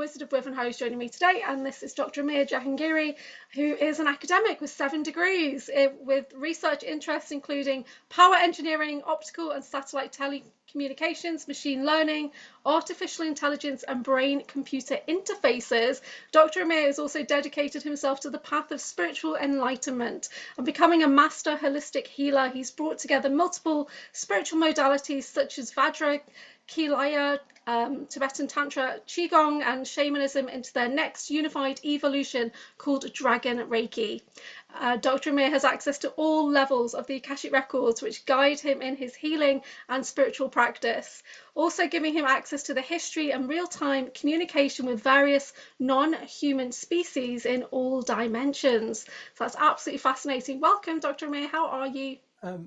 Wizard of Wivenhoe is joining me today, and this is Dr Amir Jahangiri, who is an academic with 7 degrees with research interests including power engineering, optical and satellite telecommunications, machine learning, artificial intelligence and brain-computer interfaces. Dr Amir has also dedicated himself to the path of spiritual enlightenment and becoming a master holistic healer. He's brought together multiple spiritual modalities such as Vajra, Kilaya, Tibetan Tantra, Qigong and Shamanism into their next unified evolution called Dragon Reiki. Dr. Amir has access to all levels of the akashic records which guide him in his healing and spiritual practice, also giving him access to the history and real-time communication with various non-human species in all dimensions. So that's absolutely fascinating. Welcome, Dr. Amir. How are you?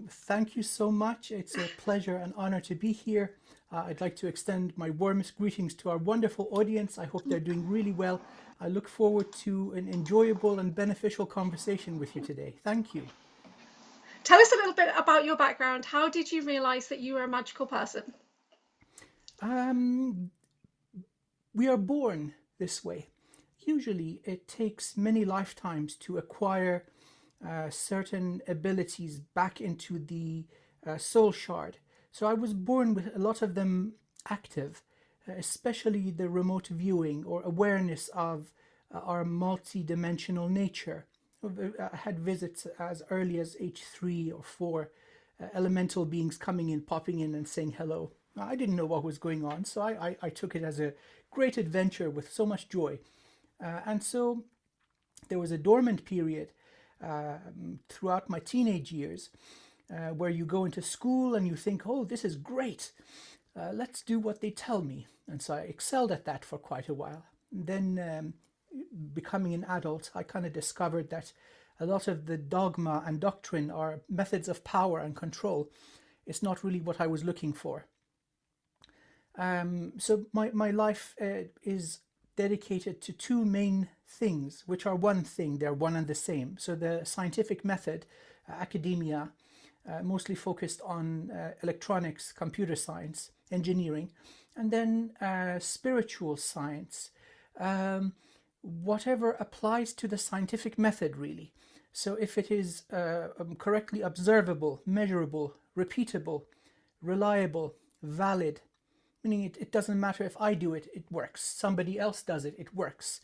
Thank you so much. It's a pleasure and honor to be here. I'd like to extend my warmest greetings to our wonderful audience. I hope they're doing really well. I look forward to an enjoyable and beneficial conversation with you today. Thank you. Tell us a little bit about your background. How did you realize that you were a magical person? We are born this way. Usually it takes many lifetimes to acquire certain abilities back into the soul shard. So I was born with a lot of them active, especially the remote viewing or awareness of our multi-dimensional nature. I had visits as early as age 3 or 4, elemental beings coming in, popping in and saying hello. I didn't know what was going on, so I took it as a great adventure with so much joy. And so there was a dormant period throughout my teenage years where you go into school and you think, oh, this is great. Let's do what they tell me. And so I excelled at that for quite a while. Then becoming an adult, I kind of discovered that a lot of the dogma and doctrine are methods of power and control. It's not really what I was looking for. So my life is dedicated to 2 main things, which are one thing. They're one and the same. So the scientific method, academia, mostly focused on electronics, computer science, engineering, and then spiritual science, whatever applies to the scientific method, really. So if it is correctly observable, measurable, repeatable, reliable, valid, meaning it doesn't matter if I do it, it works. Somebody else does it, it works.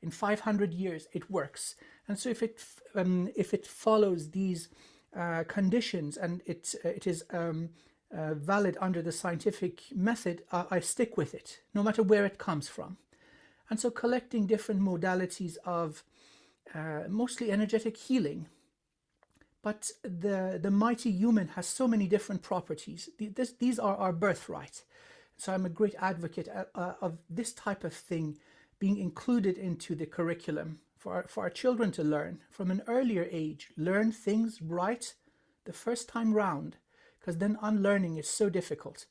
In 500 years, it works. And so if it follows these conditions and it is valid under the scientific method, I stick with it, no matter where it comes from. And so collecting different modalities of mostly energetic healing. But the mighty human has so many different properties. These are our birthright. So I'm a great advocate of this type of thing being included into the curriculum for our children to learn from an earlier age, learn things right the first time round, because then unlearning is so difficult.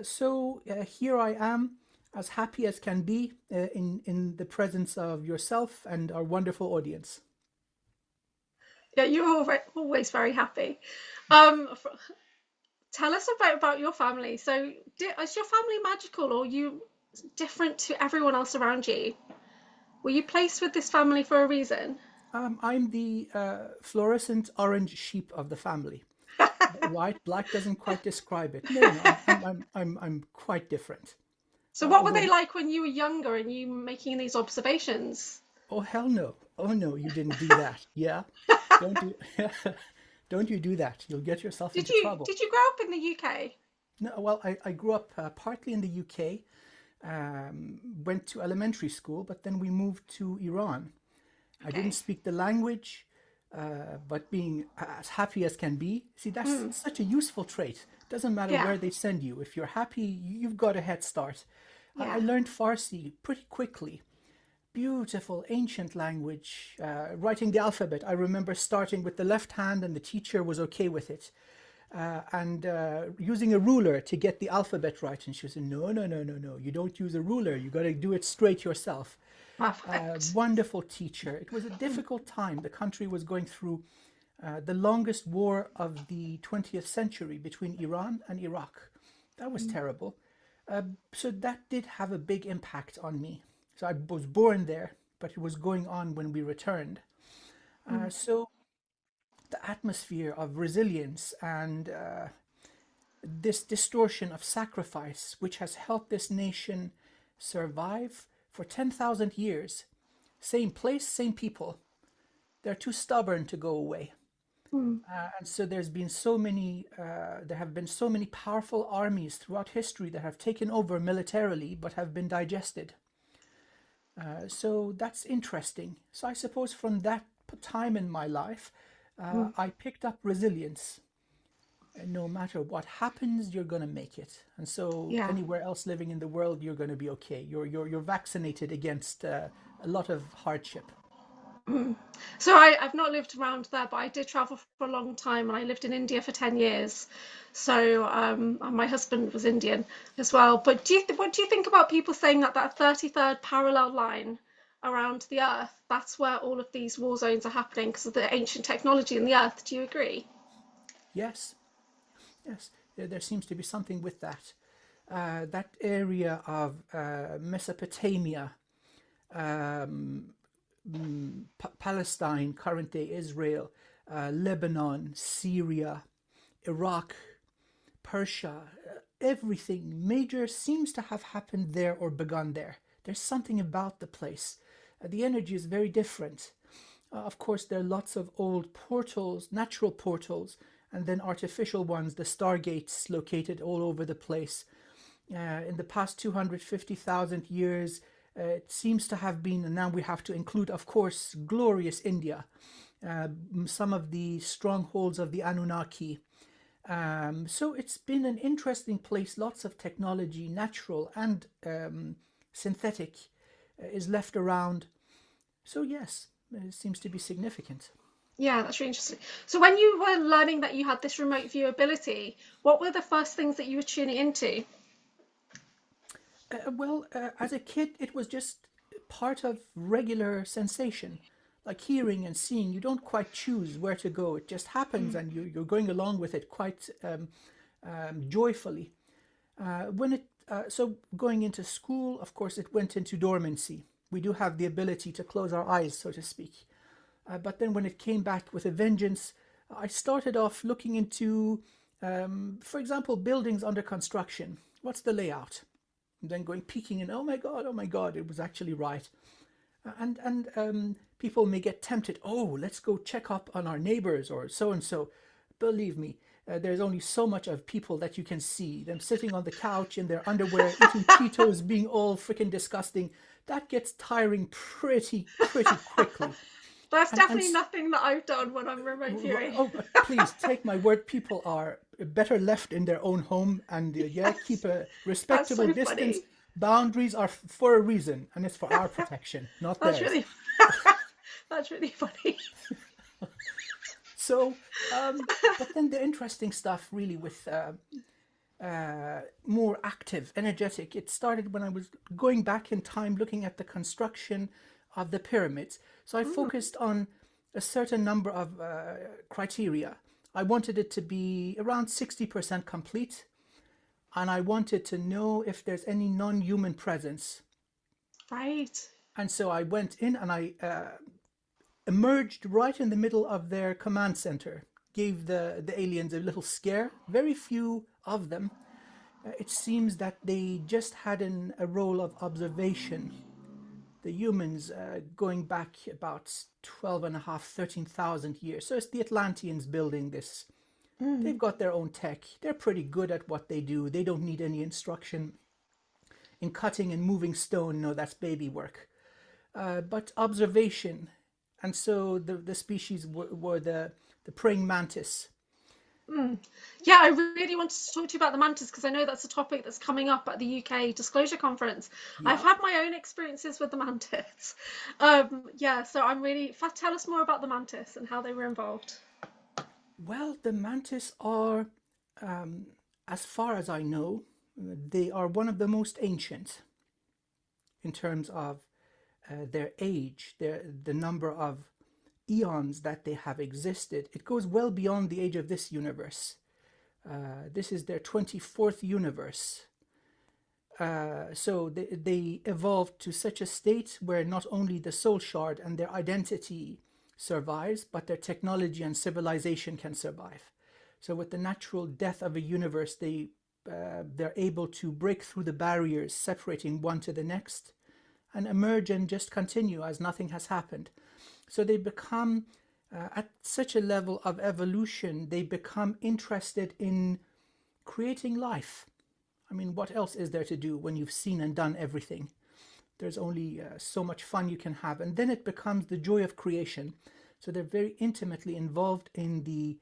So here I am, as happy as can be in the presence of yourself and our wonderful audience. Yeah, you're always very happy. Tell us about your family. So is your family magical, or are you different to everyone else around you? Were you placed with this family for a reason? I'm the fluorescent orange sheep of the family. White, black doesn't quite describe it. No, I'm quite different. So what were they like when you were younger and you making these observations? Oh, hell no. Oh, no, you didn't do that. Yeah? Don't you do that. You'll get yourself into trouble. Did you grow up in the UK? No, well, I grew up partly in the UK, went to elementary school, but then we moved to Iran. I didn't speak the language, but being as happy as can be. See, that's such a useful trait. Doesn't matter where they send you. If you're happy, you've got a head start. I learned Farsi pretty quickly. Beautiful ancient language, writing the alphabet. I remember starting with the left hand and the teacher was okay with it. And using a ruler to get the alphabet right. And she was saying, no, you don't use a ruler. You got to do it straight yourself. Wonderful teacher. It was a difficult time. The country was going through the longest war of the 20th century between Iran and Iraq. That was terrible. So that did have a big impact on me. So I was born there, but it was going on when we returned. So the atmosphere of resilience and this distortion of sacrifice, which has helped this nation survive for 10,000 years. Same place, same people. They're too stubborn to go away. And so there have been so many powerful armies throughout history that have taken over militarily but have been digested. So that's interesting. So I suppose from that time in my life, I picked up resilience. No matter what happens, you're going to make it. And so Yeah. anywhere else living in the world, you're going to be okay. You're vaccinated against a lot of hardship. So I've not lived around there, but I did travel for a long time, and I lived in India for 10 years. So and my husband was Indian as well. But what do you think about people saying that that 33rd parallel line around the Earth, that's where all of these war zones are happening because of the ancient technology in the Earth? Do you agree? Yes, yes. There seems to be something with that. That area of Mesopotamia, Palestine, current day Israel, Lebanon, Syria, Iraq, Persia, everything major seems to have happened there or begun there. There's something about the place. The energy is very different. Of course, there are lots of old portals, natural portals, and then artificial ones, the stargates located all over the place. In the past 250,000 years, it seems to have been, and now we have to include, of course, glorious India, some of the strongholds of the Anunnaki. So it's been an interesting place. Lots of technology, natural and synthetic, is left around. So yes, it seems to be significant. Yeah, that's really interesting. So when you were learning that you had this remote view ability, what were the first things that you were tuning into? Well, as a kid, it was just part of regular sensation, like hearing and seeing. You don't quite choose where to go. It just happens, and you're going along with it quite joyfully. So going into school, of course, it went into dormancy. We do have the ability to close our eyes, so to speak. But then when it came back with a vengeance, I started off looking into, for example, buildings under construction. What's the layout? And then going peeking and oh my God, it was actually right. And people may get tempted. Oh, let's go check up on our neighbors or so and so. Believe me, there's only so much of people that you can see. Them sitting on the couch in their underwear, eating Cheetos, being all freaking disgusting. That gets tiring pretty quickly. That's And definitely nothing that I've done when I'm remote viewing. oh, please take my word. People are better left in their own home, and keep a respectable so distance. funny. Boundaries are for a reason, and it's for our protection, not That's theirs. really that's really funny. So, but then the interesting stuff really with more active, energetic. It started when I was going back in time, looking at the construction of the pyramids. So I focused on a certain number of criteria. I wanted it to be around 60% complete, and I wanted to know if there's any non-human presence. Right. And so I went in and I emerged right in the middle of their command center, gave the aliens a little scare. Very few of them. It seems that they just had a role of observation. The humans going back about 13,500 years. So it's the Atlanteans building this. They've got their own tech. They're pretty good at what they do. They don't need any instruction in cutting and moving stone. No, that's baby work. But observation. And so the species were the praying mantis. Yeah, I really wanted to talk to you about the mantis because I know that's a topic that's coming up at the UK Disclosure Conference. I've Yeah. had my own experiences with the mantis. Yeah, so I'm really... Tell us more about the mantis and how they were involved. Well, the mantis are, as far as I know, they are one of the most ancient in terms of their age, the number of eons that they have existed. It goes well beyond the age of this universe. This is their 24th universe. So they evolved to such a state where not only the soul shard and their identity survives, but their technology and civilization can survive. So with the natural death of a universe, they're able to break through the barriers separating one to the next and emerge and just continue as nothing has happened. So they become, at such a level of evolution, they become interested in creating life. I mean, what else is there to do when you've seen and done everything? There's only so much fun you can have. And then it becomes the joy of creation. So they're very intimately involved in the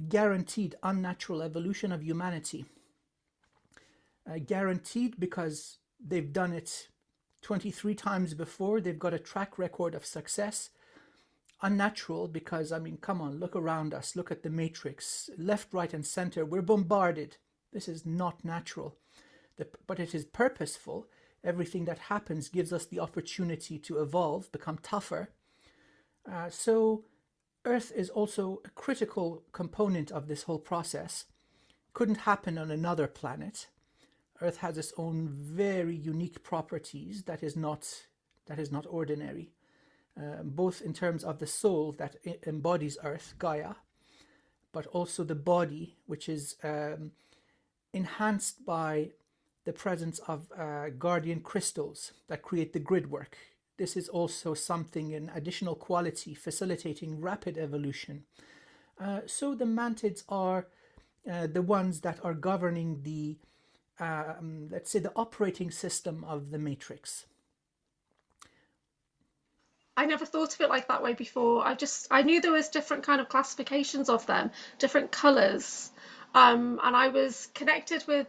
guaranteed unnatural evolution of humanity. Guaranteed because they've done it 23 times before. They've got a track record of success. Unnatural because, I mean, come on, look around us. Look at the matrix. Left, right, and center. We're bombarded. This is not natural. But it is purposeful. Everything that happens gives us the opportunity to evolve, become tougher. So Earth is also a critical component of this whole process. Couldn't happen on another planet. Earth has its own very unique properties that is not ordinary, both in terms of the soul that embodies Earth, Gaia, but also the body, which is enhanced by the presence of guardian crystals that create the grid work. This is also something, an additional quality facilitating rapid evolution. So the mantids are the ones that are governing the, let's say, the operating system of the matrix. I never thought of it like that way before. I knew there was different kind of classifications of them, different colours. And I was connected with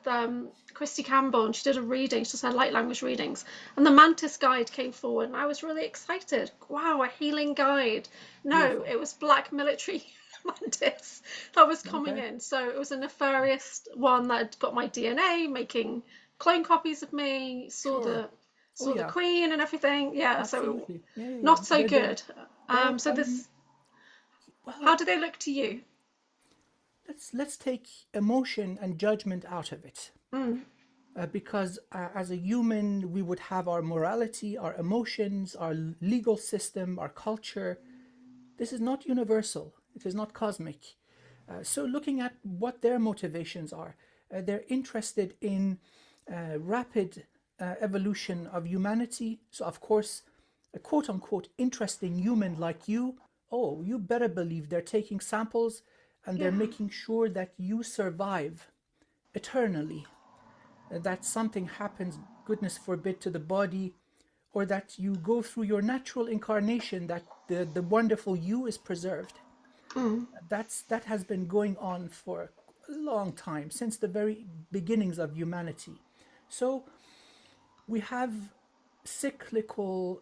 Christy Campbell, and she did a reading. She just had light language readings, and the Mantis guide came forward, and I was really excited. Wow, a healing guide. No, Beautiful. it was black military Mantis that was coming in. So it was a nefarious one that had got my DNA, making clone copies of me, saw Sure. the Queen and everything. Yeah, Absolutely. so Yeah. not so good. Well, How do they look to you? let's take emotion and judgment out of it. Because as a human, we would have our morality, our emotions, our legal system, our culture. This is not universal. It is not cosmic. So looking at what their motivations are, they're interested in rapid evolution of humanity. So of course, a quote-unquote interesting human like you, oh, you better believe they're taking samples and they're making sure that you survive eternally. That something happens, goodness forbid, to the body, or that you go through your natural incarnation, that the wonderful you is preserved. That has been going on for a long time, since the very beginnings of humanity. So we have cyclical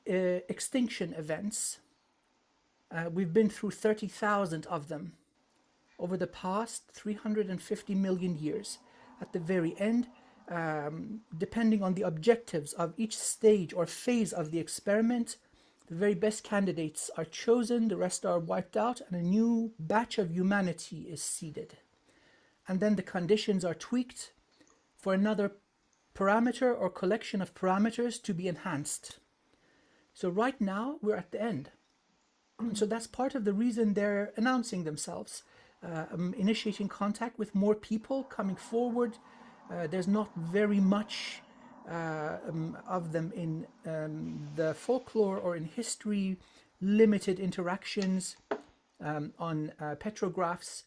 extinction events. We've been through 30,000 of them over the past 350 million years. At the very end, depending on the objectives of each stage or phase of the experiment, the very best candidates are chosen, the rest are wiped out, and a new batch of humanity is seeded. And then the conditions are tweaked for another parameter or collection of parameters to be enhanced. So right now, we're at the end. And so that's part of the reason they're announcing themselves, initiating contact with more people coming forward. There's not very much of them in the folklore or in history, limited interactions on petrographs.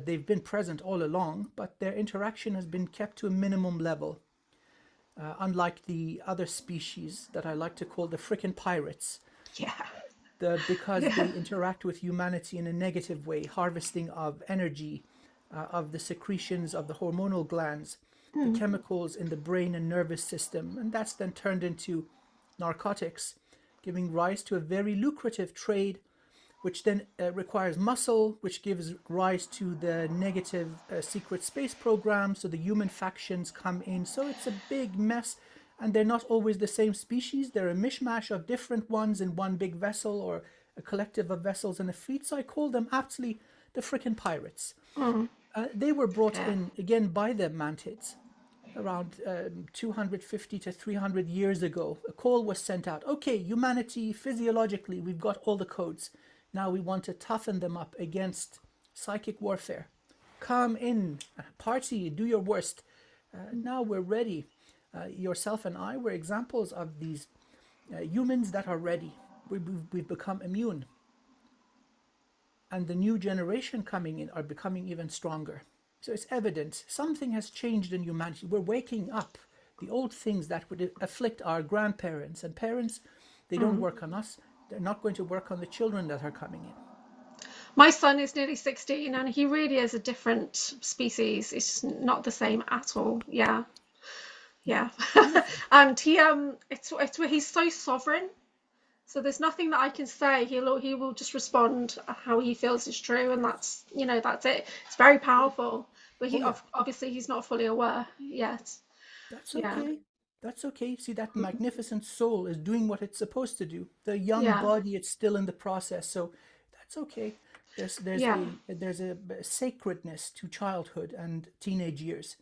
They've been present all along, but their interaction has been kept to a minimum level. Unlike the other species that I like to call the frickin' pirates. Because they interact with humanity in a negative way, harvesting of energy, of the secretions of the hormonal glands, the chemicals in the brain and nervous system, and that's then turned into narcotics, giving rise to a very lucrative trade, which then requires muscle, which gives rise to the negative secret space program, so the human factions come in. So it's a big mess, and they're not always the same species. They're a mishmash of different ones in one big vessel, or a collective of vessels in a fleet. So I call them aptly the frickin' pirates. They were brought in, again, by the mantids around 250 to 300 years ago, a call was sent out. Okay, humanity, physiologically, we've got all the codes. Now we want to toughen them up against psychic warfare. Come in, party, do your worst. Now we're ready. Yourself and I were examples of these humans that are ready. We've become immune. And the new generation coming in are becoming even stronger. So it's evident something has changed in humanity. We're waking up. The old things that would afflict our grandparents and parents, they don't work on us. They're not going to work on the children that are coming in. My son is nearly 16 and he really is a different species. It's not the same at all. Yeah. Yeah. And he's so sovereign. So there's nothing that I can say. He will just respond how he feels is true, and that's it. It's very powerful. But obviously he's not fully aware yet. That's Yeah. okay. That's okay. See, that magnificent soul is doing what it's supposed to do. The young Yeah. body, it's still in the process, so that's okay. Yeah. There's a sacredness to childhood and teenage years.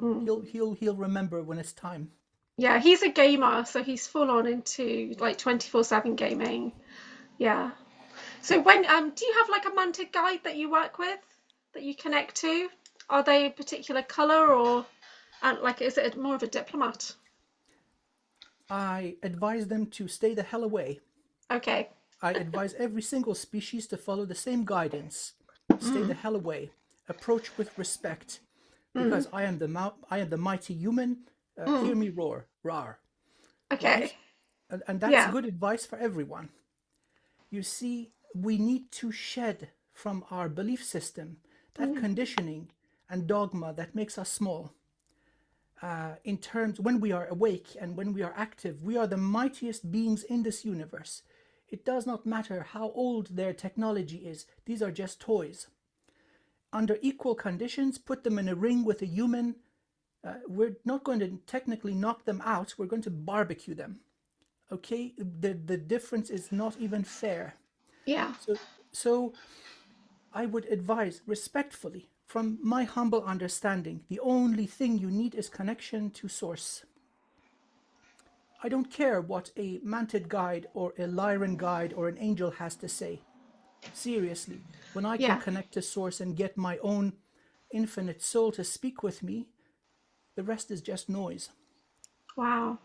He'll remember when it's time. Yeah, he's a gamer, so he's full on into like 24/7 gaming. Yeah. So when do you have like a mantic guide that you work with that you connect to? Are they a particular color or like is it more of a diplomat? I advise them to stay the hell away. Okay. I advise every single species to follow the same guidance. Stay the hell away. Approach with respect, because I am the mighty human. Hear me roar, rar. Okay. Right? And that's good advice for everyone. You see, we need to shed from our belief system that conditioning and dogma that makes us small. In terms, when we are awake and when we are active, we are the mightiest beings in this universe. It does not matter how old their technology is. These are just toys. Under equal conditions, put them in a ring with a human. We're not going to technically knock them out. We're going to barbecue them. Okay? The difference is not even fair. Yeah. So I would advise respectfully, from my humble understanding, the only thing you need is connection to source. I don't care what a manted guide or a Lyran guide or an angel has to say. Seriously, when I can connect to source and get my own infinite soul to speak with me, the rest is just noise. Wow.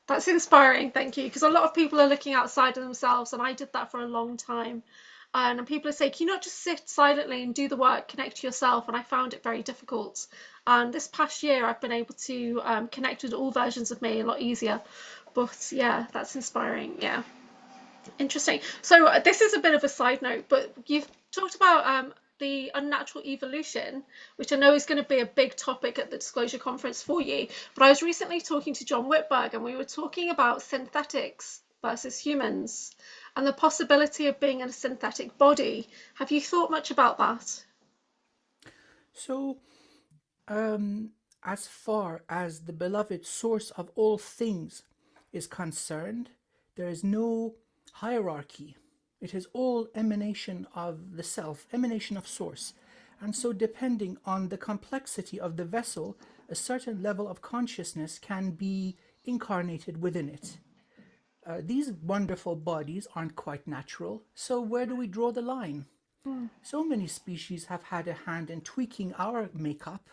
That's inspiring, thank you. Because a lot of people are looking outside of themselves, and I did that for a long time. And people are saying, can you not just sit silently and do the work, connect to yourself? And I found it very difficult. And this past year, I've been able to connect with all versions of me a lot easier. But yeah, that's inspiring. Yeah. Interesting. So this is a bit of a side note, but you've talked about the unnatural evolution, which I know is going to be a big topic at the Disclosure Conference for you. But I was recently talking to John Whitberg, and we were talking about synthetics versus humans and the possibility of being in a synthetic body. Have you thought much about that? So, as far as the beloved source of all things is concerned, there is no hierarchy. It is all emanation of the self, emanation of source. And so depending on the complexity of the vessel, a certain level of consciousness can be incarnated within it. These wonderful bodies aren't quite natural, so where do we draw the line? So many species have had a hand in tweaking our makeup,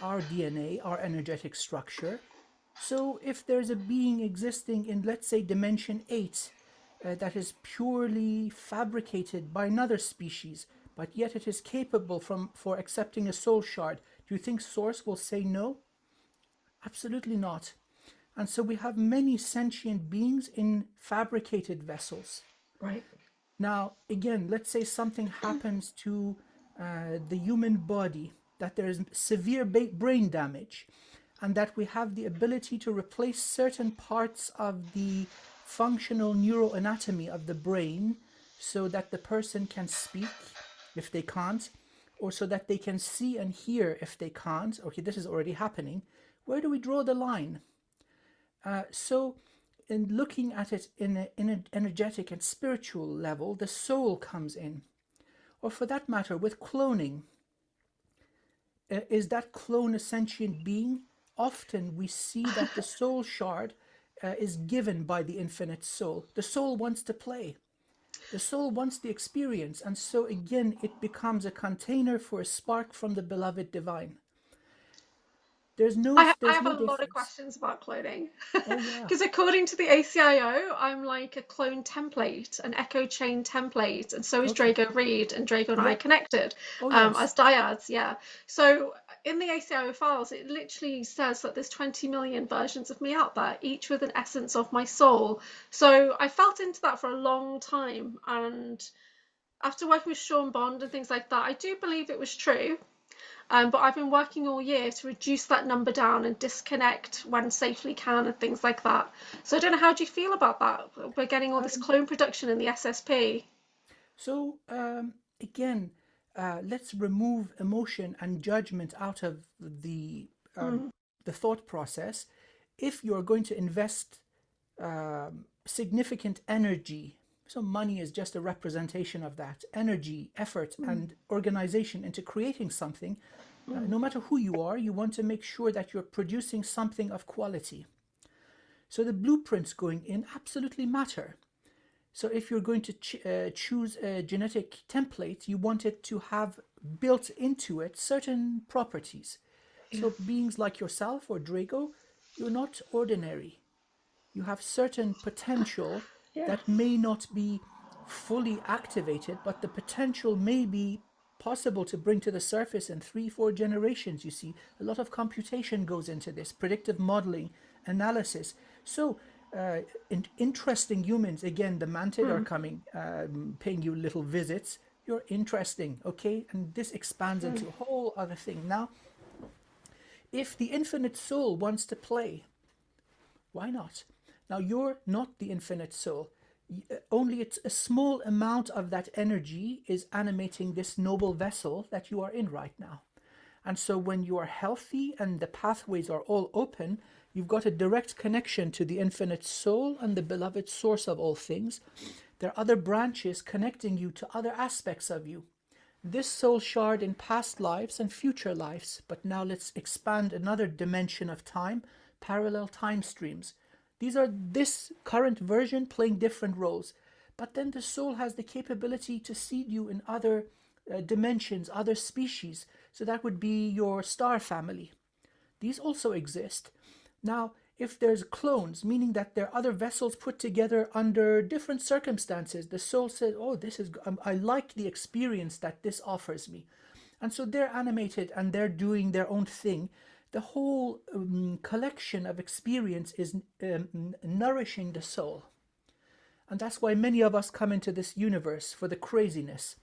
our DNA, our energetic structure. So if there's a being existing in, let's say, dimension 8, that is purely fabricated by another species, but yet it is capable for accepting a soul shard, do you think Source will say no? Absolutely not. And so we have many sentient beings in fabricated vessels. Right. Now, again, let's say something happens to the human body, that there is severe brain damage, and that we have the ability to replace certain parts of the functional neuroanatomy of the brain so that the person can speak if they can't, or so that they can see and hear if they can't. Okay, this is already happening. Where do we draw the line? So in looking at it in an energetic and spiritual level, the soul comes in. Or for that matter, with cloning, is that clone a sentient being? often we see that the soul shard is given by the infinite soul. The soul wants to play. The soul wants the experience. And so again, it becomes a container for a spark from the beloved divine. There's no I have a lot of difference. questions about cloning. Oh yeah. Because according to the ACIO, I'm like a clone template, an echo chain template, and so is Okay. Drago Reed, and Drago and I are Yep. connected Oh yes. as dyads, yeah. So in the ACIO files, it literally says that there's 20 million versions of me out there, each with an essence of my soul. So I felt into that for a long time, and after working with Sean Bond and things like that, I do believe it was true. But I've been working all year to reduce that number down and disconnect when safely can and things like that. So I don't know, how do you feel about that? We're getting all this clone production in the SSP. So again, let's remove emotion and judgment out of the thought process. If you're going to invest significant energy, so money is just a representation of that energy, effort, and organization into creating something. No matter who you are, you want to make sure that you're producing something of quality. So the blueprints going in absolutely matter. So if you're going to choose a genetic template, you want it to have built into it certain properties. So beings like yourself or Drago, you're not ordinary. You have certain potential Yeah. that may not be fully activated, but the potential may be possible to bring to the surface in 3-4 generations. You see, a lot of computation goes into this, predictive modeling, analysis. So interesting humans, again, the mantid are coming, paying you little visits. You're interesting, okay? And this expands into a whole other thing. Now, if the infinite soul wants to play, why not? Now, you're not the infinite soul. Only it's a small amount of that energy is animating this noble vessel that you are in right now. And so when you are healthy and the pathways are all open, you've got a direct connection to the infinite soul and the beloved source of all things. There are other branches connecting you to other aspects of you. This soul shard in past lives and future lives. But now let's expand another dimension of time, parallel time streams. These are this current version playing different roles. But then the soul has the capability to seed you in other dimensions, other species. So that would be your star family. These also exist. Now, if there's clones, meaning that there are other vessels put together under different circumstances, the soul says, oh, this is, I like the experience that this offers me. And so they're animated and they're doing their own thing. The whole collection of experience is nourishing the soul. And that's why many of us come into this universe for the craziness.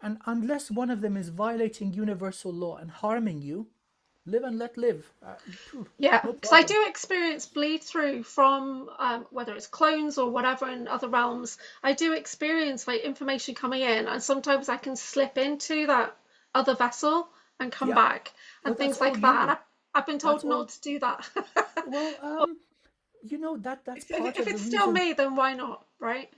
And unless one of them is violating universal law and harming you, live and let live. Yeah, No because I problem. do experience bleed through from whether it's clones or whatever in other realms. I do experience like information coming in, and sometimes I can slip into that other vessel and come Yeah. back Oh, and that's things all like that. And you. I've been That's told all. not to do that. Well, that's part If of the it's still reason. me, then why not, right?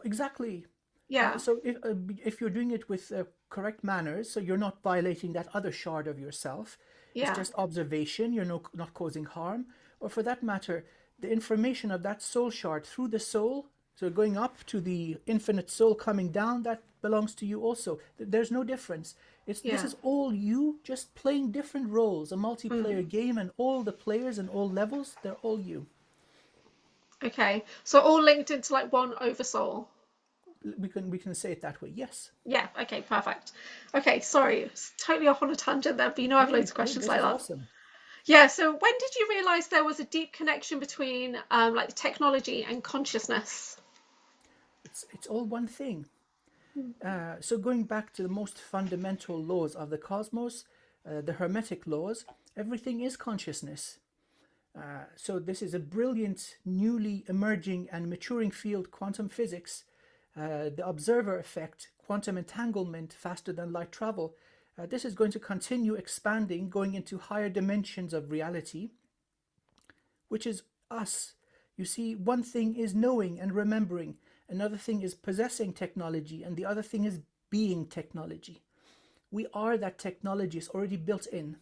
Exactly. Yeah, So if you're doing it with correct manners, so you're not violating that other shard of yourself, it's yeah. just observation, you're not causing harm, or for that matter, the information of that soul shard through the soul, so going up to the infinite soul, coming down, that belongs to you also. There's no difference. This Yeah. is all you, just playing different roles, a multiplayer game, and all the players and all levels, they're all you. Okay. So all linked into like one oversoul. We can say it that way. Yes. Yeah. Okay. Perfect. Okay. Sorry, it's totally off on a tangent there, but you know I have Hey, loads of hey, questions this like is that. awesome. Yeah. So when did you realize there was a deep connection between like technology and consciousness? It's all one thing. So going back to the most fundamental laws of the cosmos, the Hermetic laws, everything is consciousness. So this is a brilliant, newly emerging and maturing field, quantum physics, the observer effect, quantum entanglement, faster than light travel. This is going to continue expanding, going into higher dimensions of reality, which is us. You see, one thing is knowing and remembering, another thing is possessing technology, and the other thing is being technology. We are that technology, it's already built in.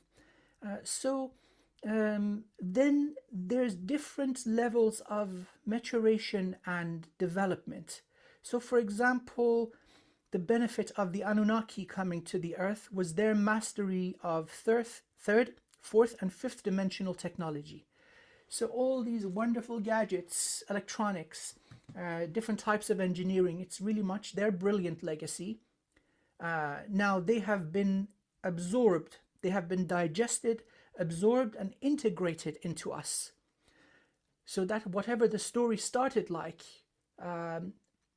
So then there's different levels of maturation and development. So, for example, the benefit of the Anunnaki coming to the earth was their mastery of third, fourth, and fifth dimensional technology. So all these wonderful gadgets, electronics, different types of engineering, it's really much their brilliant legacy. Now they have been absorbed, they have been digested, absorbed, and integrated into us. So that whatever the story started like,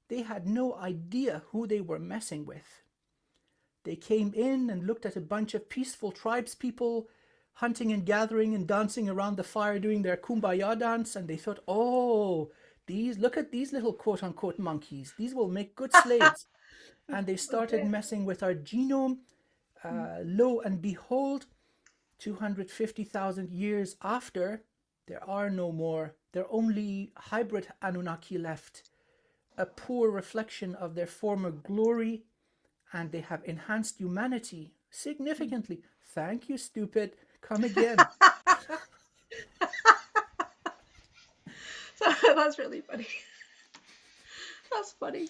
they had no idea who they were messing with. They came in and looked at a bunch of peaceful tribes people hunting and gathering and dancing around the fire doing their kumbaya dance, and they thought, oh, look at these little quote-unquote monkeys. These will make good slaves. And they started messing with our genome. Lo and behold, 250,000 years after, there are no more. There are only hybrid Anunnaki left, a poor reflection of their former glory, and they have enhanced humanity significantly. Thank you, stupid. Come again. That's really funny. That's funny.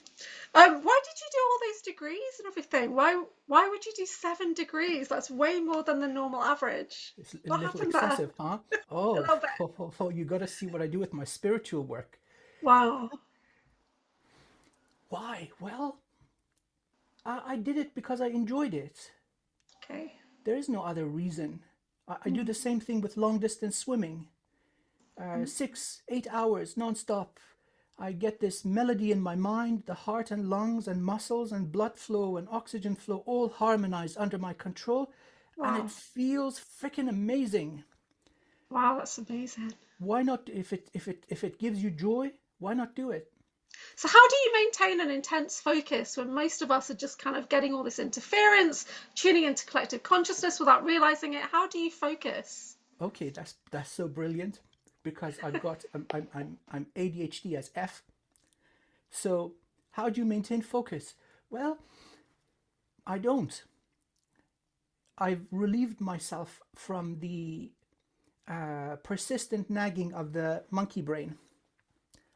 Why did you do all these degrees and everything? Why would you do 7 degrees? That's way more than the normal average. It's a little excessive, huh? Oh, you got to see what I do with my spiritual work. Wow. Why? Well, I did it because I enjoyed it. Okay. There is no other reason. I do the same thing with long distance swimming. 6-8 hours non-stop. I get this melody in my mind, the heart and lungs and muscles and blood flow and oxygen flow all harmonized under my control. Wow. And it feels freaking amazing. Wow, that's amazing. Why not, if it gives you joy, why not do it? So how do you maintain an intense focus when most of us are just kind of getting all this interference, tuning into collective consciousness without realizing it? How do you focus? Okay, that's so brilliant, because I've got I'm ADHD as F. So how do you maintain focus? Well, I don't. I've relieved myself from the persistent nagging of the monkey brain.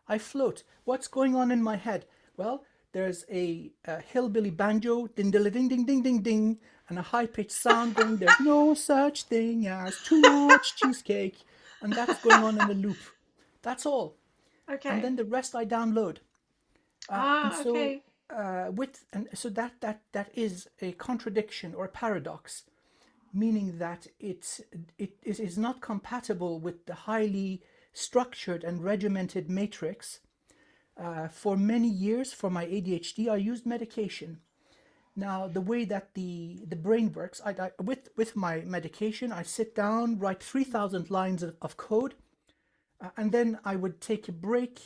I float. What's going on in my head? Well, there's a hillbilly banjo, ding ding ding ding ding ding ding, and a high-pitched sound going, there's no such thing as too much cheesecake. And that's going on in a loop. That's all. Okay. And then the rest I download. Okay. So that is a contradiction or a paradox, meaning that it is not compatible with the highly structured and regimented matrix. For many years, for my ADHD, I used medication. Now, the way that the brain works, with my medication, I sit down, write 3,000 lines of code, and then I would take a break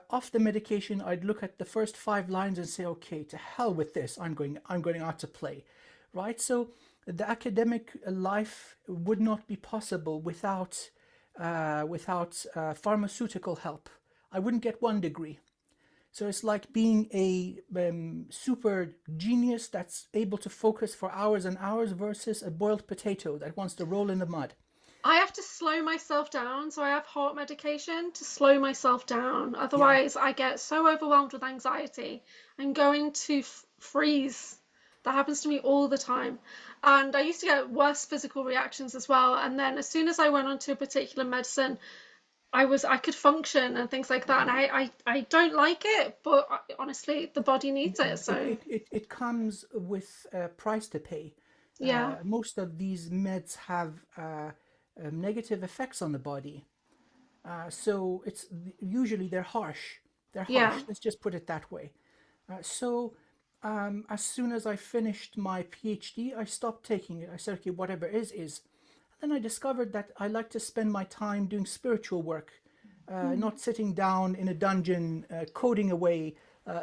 off the medication. I'd look at the first 5 lines and say, okay, to hell with this. I'm going out to play, right? So the academic life would not be possible without pharmaceutical help. I wouldn't get 1 degree. So it's like being a super genius that's able to focus for hours and hours versus a boiled potato that wants to roll in the mud. I have to slow myself down. So I have heart medication to slow myself down. Otherwise, I get so overwhelmed with anxiety. I'm going to freeze. That happens to me all the time. And I used to get worse physical reactions as well. And then as soon as I went onto a particular medicine, I could function and things like that. And I don't like it, but honestly, the body needs it. So it comes with a price to pay. Yeah. Most of these meds have negative effects on the body. So it's usually they're harsh. Yeah. Let's just put it that way. So as soon as I finished my PhD, I stopped taking it. I said, okay, whatever is. Then I discovered that I like to spend my time doing spiritual work, not sitting down in a dungeon coding away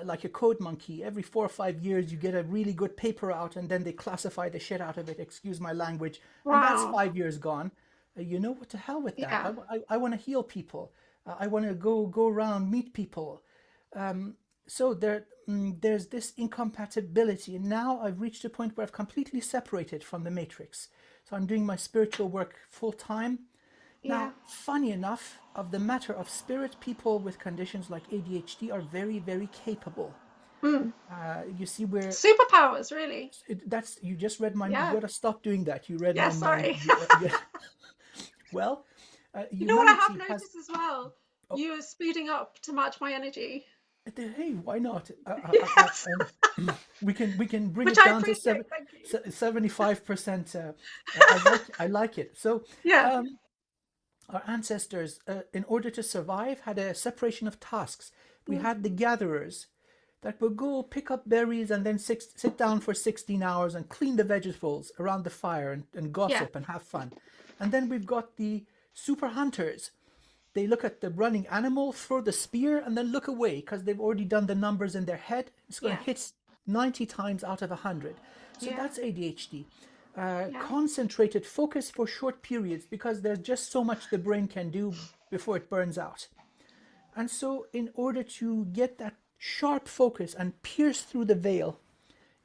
like a code monkey. Every 4 or 5 years you get a really good paper out and then they classify the shit out of it, excuse my language. Wow. And that's 5 years gone. You know what, to hell with that. Yeah. I want to heal people. I want to go around, meet people. So there's this incompatibility. And now I've reached a point where I've completely separated from the matrix. So I'm doing my spiritual work full time. Yeah. Now, funny enough, of the matter of spirit, people with conditions like ADHD are very, very capable. Mm. You see where Superpowers, really. that's, you just read my, you Yeah. gotta stop doing that. You read Yeah, my mind. sorry. Well, You know what I have humanity has, noticed as well? oh, You are speeding up to match my energy. hey, why not? Yes. We can bring Which it I down to appreciate. Thank you. 75%. I like it. So, Yeah. um, our ancestors, in order to survive, had a separation of tasks. We Mm. had the gatherers that would go pick up berries and then sit down for 16 hours and clean the vegetables around the fire and Yeah. gossip and have fun. And then we've got the super hunters. They look at the running animal, throw the spear, and then look away because they've already done the numbers in their head. It's going to Yeah. hit 90 times out of 100. So Yeah. that's ADHD. Yeah. Concentrated focus for short periods because there's just so much the brain can do before it burns out. And so, in order to get that sharp focus and pierce through the veil,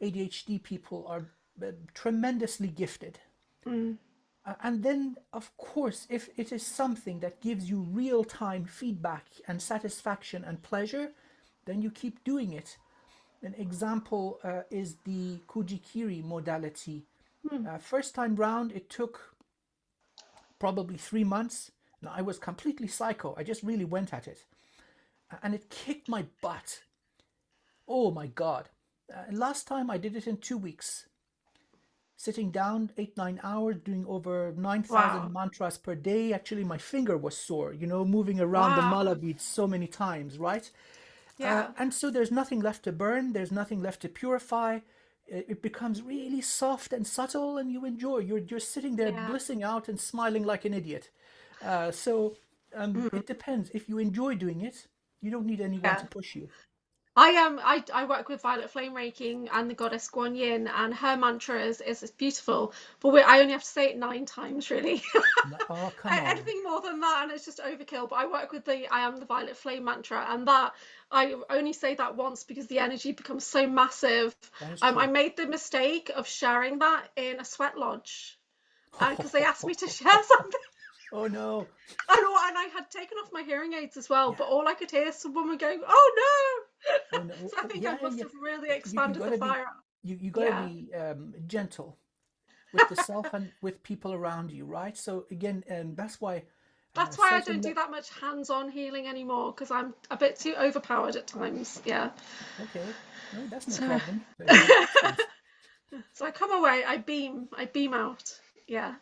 ADHD people are tremendously gifted. Mm. And then, of course, if it is something that gives you real time feedback and satisfaction and pleasure, then you keep doing it. An example is the Kujikiri modality. Mm. First time round, it took probably 3 months. Now, I was completely psycho. I just really went at it. And it kicked my butt. Oh my God. Last time I did it in 2 weeks. Sitting down 8-9 hours, doing over 9,000 Wow. mantras per day. Actually, my finger was sore, moving around the Wow. mala beads so many times, right? Yeah. And so there's nothing left to burn, there's nothing left to purify. It becomes really soft and subtle, and you enjoy. You're sitting there Yeah. blissing out and smiling like an idiot. So Mm. it depends. If you enjoy doing it, you don't need anyone Yeah. to push you. I work with Violet Flame Reiki and the goddess Guan Yin, and her mantra is beautiful, but I only have to say it 9 times, really. No, oh, come on. Anything more than that, and it's just overkill. But I work with the I am the Violet Flame mantra, and that I only say that once because the energy becomes so massive. That is I true. made the mistake of sharing that in a sweat lodge because they asked me to share something. Oh no. And I had taken off my hearing aids as well, Yeah. but all I could hear is some woman going, "Oh no!" Oh no. So I Oh, think I yeah, must yeah. have really You expanded the gotta be fire. you gotta Yeah. be gentle with the self and with people around you, right? So again, that's why That's why I certain don't do that much hands-on healing anymore because I'm a bit too overpowered at times. Yeah. okay, no, that's no So, problem. Excellent. so I come away, I beam out. Yeah.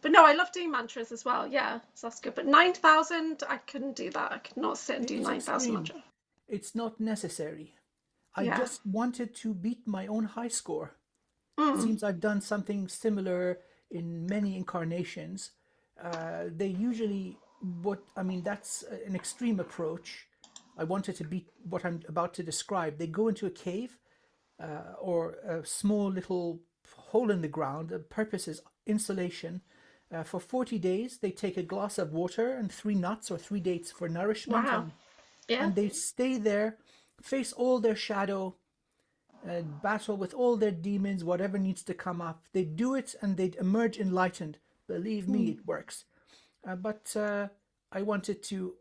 But no, I love doing mantras as well. Yeah, so that's good. But 9,000, I couldn't do that. I could not sit and do It's 9,000 extreme. mantras. It's not necessary. I Yeah. just wanted to beat my own high score. Mm. Seems I've done something similar in many incarnations. They usually, what I mean, that's an extreme approach. I wanted to beat what I'm about to describe. They go into a cave or a small little hole in the ground. The purpose is insulation. For 40 days, they take a glass of water and 3 nuts or 3 dates for nourishment, Wow. Yeah. and they stay there, face all their shadow, battle with all their demons, whatever needs to come up. They do it and they emerge enlightened. Believe me, Mm. it works. But I wanted to,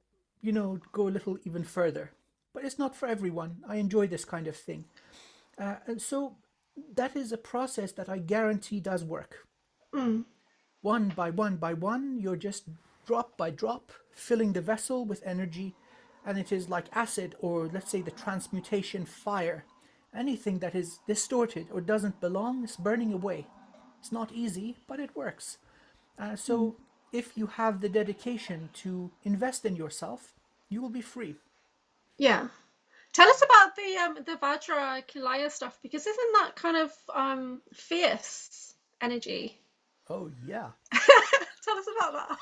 go a little even further. But it's not for everyone. I enjoy this kind of thing. And so that is a process that I guarantee does work. Mm. One by one by one, you're just drop by drop filling the vessel with energy, and it is like acid, or let's say the transmutation fire. Anything that is distorted or doesn't belong is burning away. It's not easy, but it works. Mm. So if you have the dedication to invest in yourself, you will be free. Yeah. Tell us about the Vajra Kilaya stuff because isn't that kind of fierce energy? Oh yeah. Tell us about that.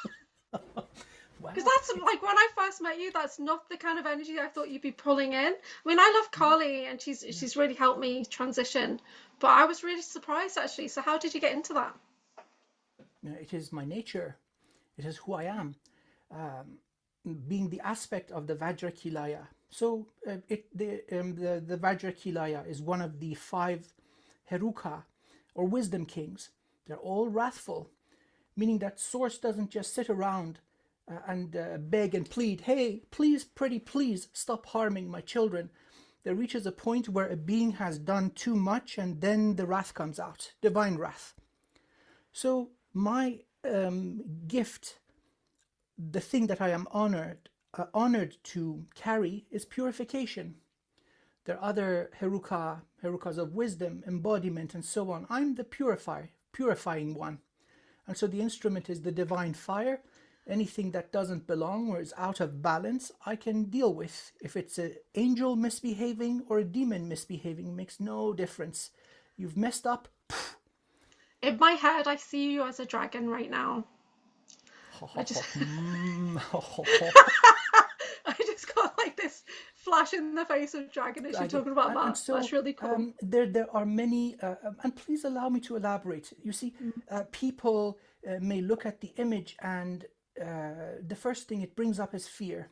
Because Well, that's it's like when I first met you, that's not the kind of energy I thought you'd be pulling in. I mean, I love Carly and yeah. she's really helped me transition, but I was really surprised actually. So how did you get into that? It is my nature. It is who I am. Being the aspect of the Vajrakilaya. So the Vajrakilaya is one of the five Heruka or wisdom kings. They're all wrathful, meaning that source doesn't just sit around and beg and plead, hey, please, pretty please, stop harming my children. There reaches a point where a being has done too much, and then the wrath comes out, divine wrath. So my gift, the thing that I am honored to carry, is purification. There are other herukas of wisdom, embodiment, and so on. I'm the purifying one. And so the instrument is the divine fire. Anything that doesn't belong or is out of balance, I can deal with. If it's an angel misbehaving or a demon misbehaving, makes no difference. You've messed up. In my head, I see you as a dragon right now. I just got like this flash in the face of dragon as you're talking about that. So, that's really cool. There are many, and please allow me to elaborate. You see, people may look at the image, and the first thing it brings up is fear.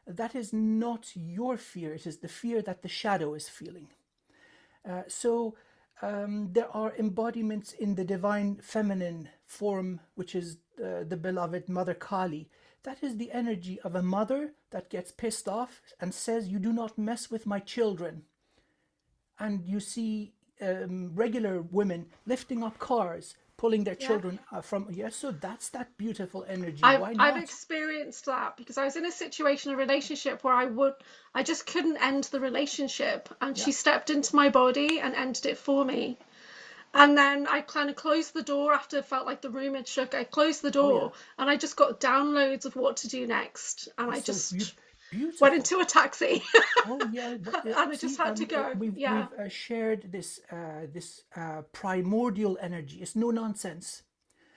That is not your fear. It is the fear that the shadow is feeling. There are embodiments in the divine feminine form, which is the beloved Mother Kali. That is the energy of a mother that gets pissed off and says, you do not mess with my children. And you see regular women lifting up cars, pulling their children from, so that's that beautiful energy. Why not? I've experienced that, because I was in a situation, a relationship, where I just couldn't end the relationship, and she stepped into my body and ended it for me. And then I kind of closed the door after it felt like the room had shook. I closed the door and I just got downloads of what to do next. And I just went into a taxi. And I just had to go. We've shared this primordial energy. It's no nonsense.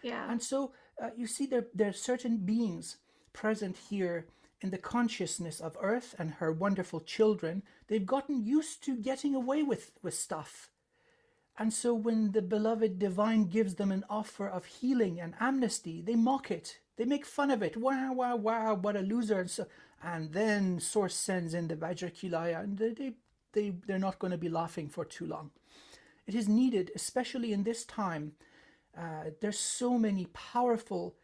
Yeah. And so you see there are certain beings present here in the consciousness of Earth and her wonderful children. They've gotten used to getting away with stuff. And so when the beloved divine gives them an offer of healing and amnesty, they mock it. They make fun of it. Wow, wow, wow, what a loser. And then Source sends in the Vajrakulaya, and they're not going to be laughing for too long. It is needed, especially in this time. There's so many powerful,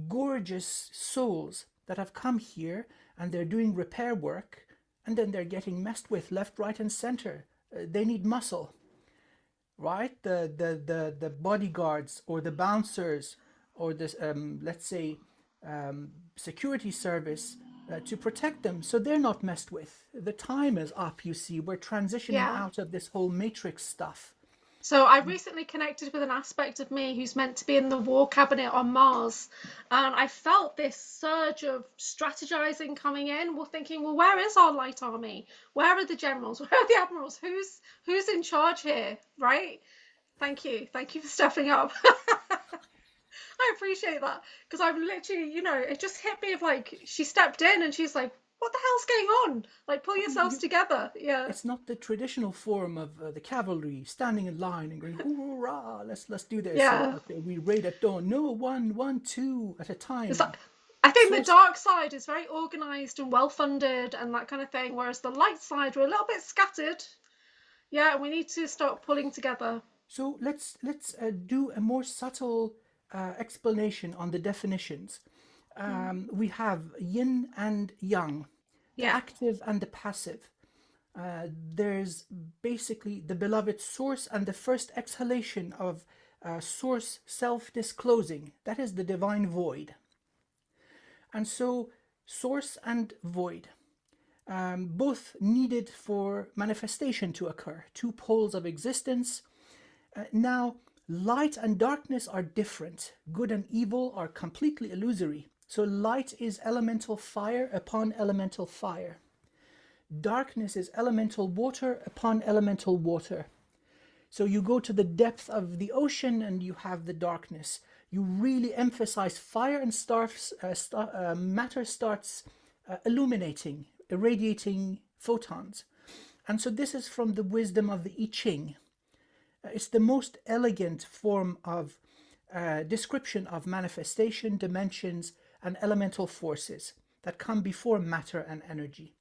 gorgeous souls that have come here, and they're doing repair work, and then they're getting messed with left, right, and center. They need muscle. Right, the bodyguards or the bouncers or this let's say security service to protect them, so they're not messed with. The time is up. You see, we're transitioning out of this whole matrix stuff. So I recently connected with an aspect of me who's meant to be in the war cabinet on Mars, and I felt this surge of strategizing coming in. We're thinking, well, where is our light army? Where are the generals? Where are the admirals? Who's in charge here, right? Thank you for stepping up. I appreciate that, because I'm literally, it just hit me of like, she stepped in and she's like, what the hell's going on? Like, pull yourselves together. Yeah. It's not the traditional form of the cavalry standing in line and going, hoorah, let's do this. Yeah. We raid at dawn. No, one, two at a time. I think the dark side is very organized and well funded and that kind of thing, whereas the light side, we're a little bit scattered. Yeah, and we need to start pulling together. So let's do a more subtle explanation on the definitions. We have yin and yang, the active and the passive. There's basically the beloved source and the first exhalation of source self-disclosing. That is the divine void. And so source and void, both needed for manifestation to occur, two poles of existence. Now, light and darkness are different. Good and evil are completely illusory. So light is elemental fire upon elemental fire. Darkness is elemental water upon elemental water. So you go to the depth of the ocean and you have the darkness. You really emphasize fire, and matter starts illuminating, irradiating photons. And so this is from the wisdom of the I Ching. It's the most elegant form of description of manifestation, dimensions, and elemental forces that come before matter and energy.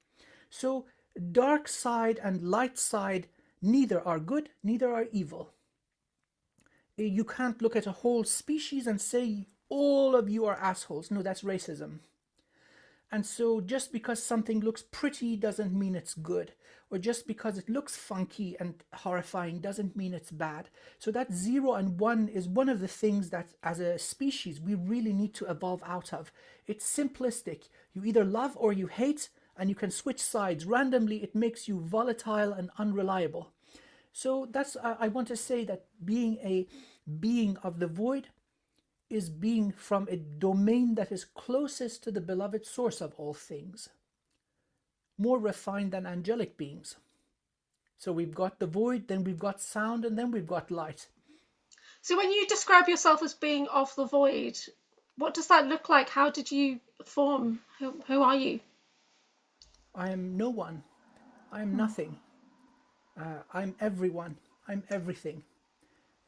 So dark side and light side, neither are good, neither are evil. you can't look at a whole species and say all of you are assholes. No, that's racism. And so just because something looks pretty doesn't mean it's good, or just because it looks funky and horrifying doesn't mean it's bad. So that 0 and 1 is one of the things that as a species we really need to evolve out of. It's simplistic. You either love or you hate, and you can switch sides randomly. It makes you volatile and unreliable. So that's, I want to say that being a being of the void is being from a domain that is closest to the beloved source of all things, more refined than angelic beings. So we've got the void, then we've got sound, and then we've got light. So when you describe yourself as being of the void, what does that look like? How did you form? Who are you? I am no one. I am nothing. I'm everyone. I'm everything.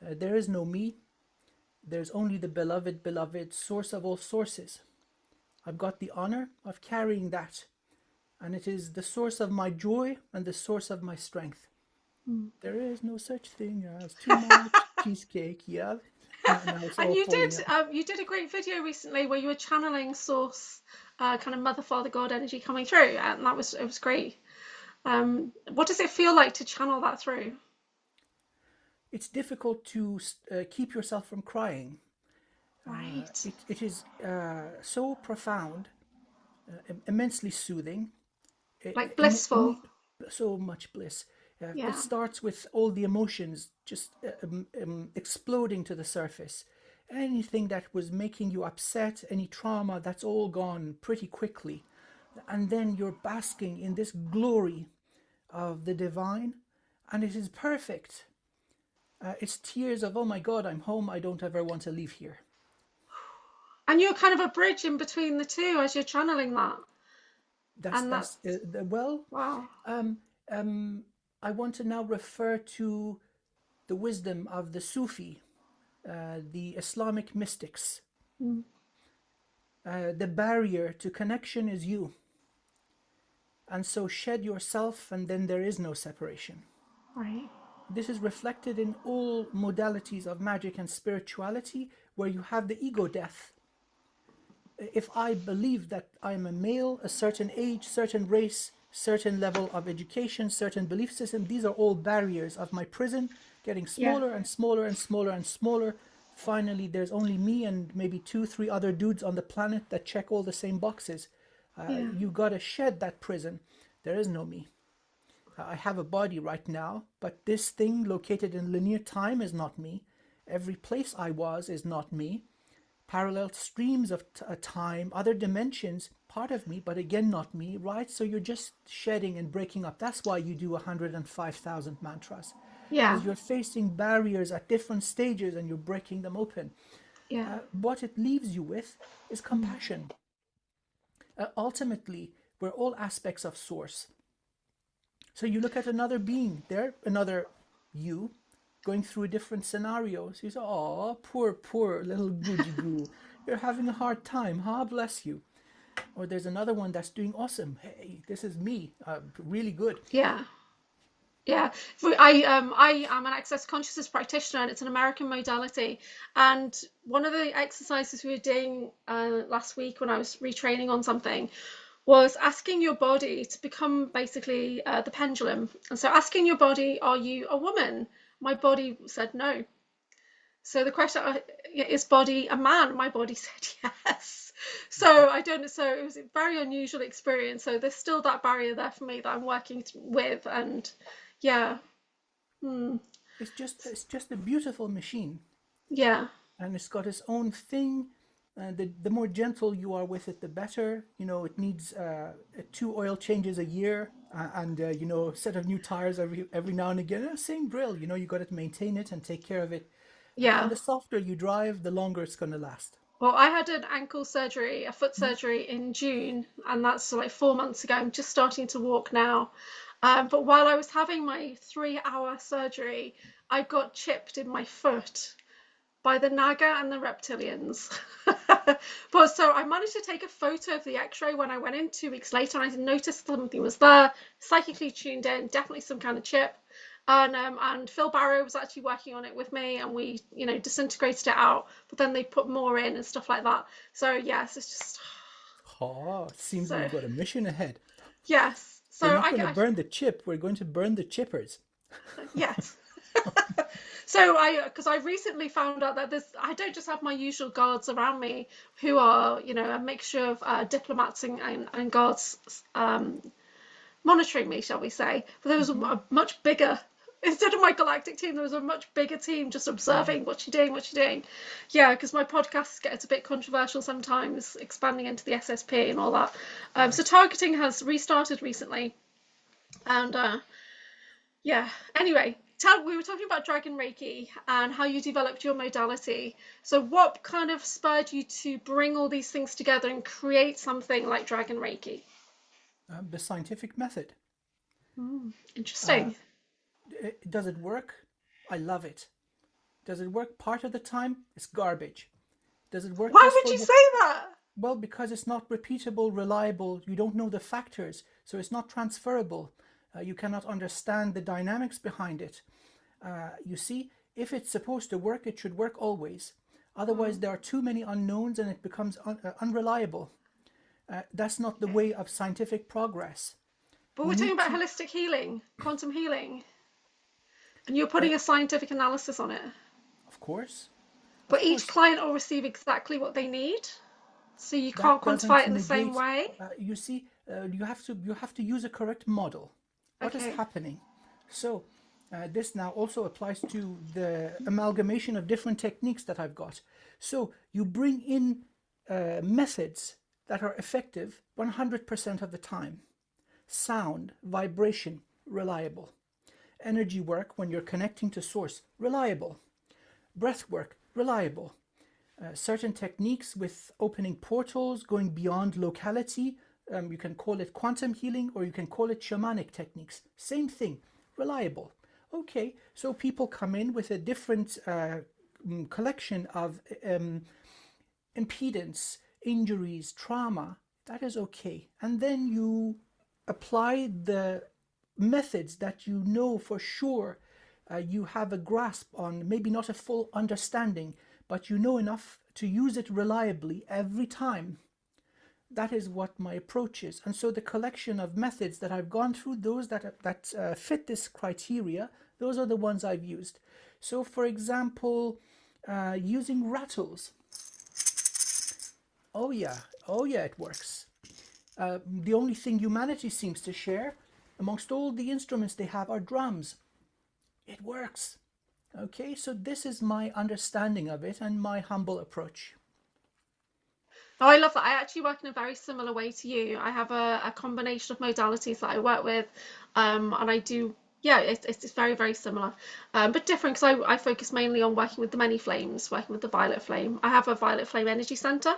There is no me. There's only the beloved source of all sources. I've got the honor of carrying that, and it is the source of my joy and the source of my strength. There is no such thing as too much cheesecake. Yeah. And you did a great video recently where you were channeling source, kind of Mother, Father, God energy coming through, and it was great. What does it feel like to channel that through? It's difficult to keep yourself from crying. Right. It is so profound, immensely soothing. Like blissful. So much bliss. Yeah. It starts with all the emotions just exploding to the surface. Anything that was making you upset, any trauma, that's all gone pretty quickly. And then you're basking in this glory of the divine, and it is perfect. It's tears of, oh my God, I'm home. I don't ever want to leave here. And you're kind of a bridge in between the two as you're channeling that. Wow. I want to now refer to the wisdom of the Sufi, the Islamic mystics. The barrier to connection is you. And so shed yourself, and then there is no separation. Right. This is reflected in all modalities of magic and spirituality, where you have the ego death. If I believe that I'm a male, a certain age, certain race, certain level of education, certain belief system, these are all barriers of my prison, getting smaller and smaller and smaller and smaller. Finally, there's only me and maybe 2-3 other dudes on the planet that check all the same boxes. You got to shed that prison. There is no me. I have a body right now, but this thing located in linear time is not me. Every place I was is not me. Parallel streams of time, other dimensions, part of me, but again not me, right? So you're just shedding and breaking up. That's why you do 105,000 mantras. Yeah. Because you're facing barriers at different stages and you're breaking them open. Yeah. What it leaves you with is compassion. Ultimately, we're all aspects of source. So you look at another being there, another you, going through different scenarios. You say, oh, poor little goody goo. You're having a hard time, huh? Bless you. Or there's another one that's doing awesome. Hey, this is me. Really good. Yeah. Yeah. I am an access consciousness practitioner, and it's an American modality. And one of the exercises we were doing last week when I was retraining on something was asking your body to become basically the pendulum. And so asking your body, are you a woman? My body said no. So the question, is body a man? My body said yes. So I don't know. So it was a very unusual experience. So there's still that barrier there for me that I'm working with. And yeah. It's just a beautiful machine. Yeah. And it's got its own thing. The more gentle you are with it, the better. You know, it needs 2 oil changes a year and you know, a set of new tires every now and again. Same drill. You know, you got to maintain it and take care of it. Yeah. And the softer you drive, the longer it's going to last. Well, I had an ankle surgery, a foot surgery in June, and that's like 4 months ago. I'm just starting to walk now. But while I was having my 3-hour surgery, I got chipped in my foot by the Naga and the reptilians. But so I managed to take a photo of the x-ray when I went in 2 weeks later, and I noticed something was there, psychically tuned in, definitely some kind of chip. and Phil Barrow was actually working on it with me, and we, you know, disintegrated it out, but then they put more in and stuff like that. So yes, it's just Oh, it seems so we've got a mission ahead. yes. So We're not I going to get burn the chip, we're going to burn the chippers. yes. So because I recently found out that I don't just have my usual guards around me who are, you know, a mixture of diplomats and guards monitoring me, shall we say. But there was a much bigger, instead of my galactic team, there was a much bigger team just observing what you're doing, what you're doing. Yeah, because my podcasts get a bit controversial sometimes, expanding into the SSP and all that. So targeting has restarted recently. And yeah, anyway, we were talking about Dragon Reiki and how you developed your modality. So what kind of spurred you to bring all these things together and create something like Dragon Reiki? The scientific method. Interesting. Does it work? I love it. Does it work part of the time? It's garbage. Does it work Why just would for you the... say that? Well, because it's not repeatable, reliable, you don't know the factors, so it's not transferable. You cannot understand the dynamics behind it. You see, if it's supposed to work, it should work always. Otherwise, there are too many unknowns and it becomes unreliable. That's not the way of scientific progress. But We we're talking need about to, holistic healing, quantum healing, and you're uh, putting a scientific analysis on it. of course, of But each course, client will receive exactly what they need, so you can't that quantify it doesn't in the same negate. way. You see, you have to use a correct model. What is Okay. happening? So this now also applies to the amalgamation of different techniques that I've got. So you bring in methods that are effective 100% of the time. Sound, vibration, reliable. Energy work when you're connecting to source, reliable. Breath work, reliable. Certain techniques with opening portals, going beyond locality. You can call it quantum healing or you can call it shamanic techniques. Same thing, reliable. Okay, so people come in with a different collection of impedance, injuries, trauma. That is okay. And then you apply the methods that you know for sure you have a grasp on, maybe not a full understanding, but you know enough to use it reliably every time. That is what my approach is. And so the collection of methods that I've gone through, those that fit this criteria, those are the ones I've used. So for example, using rattles. Oh yeah, it works. The only thing humanity seems to share amongst all the instruments they have are drums. It works. Okay, so this is my understanding of it and my humble approach. Oh, I love that. I actually work in a very similar way to you. I have a combination of modalities that I work with, and I do, yeah, it's very, very similar, but different because I focus mainly on working with the many flames, working with the violet flame. I have a violet flame energy center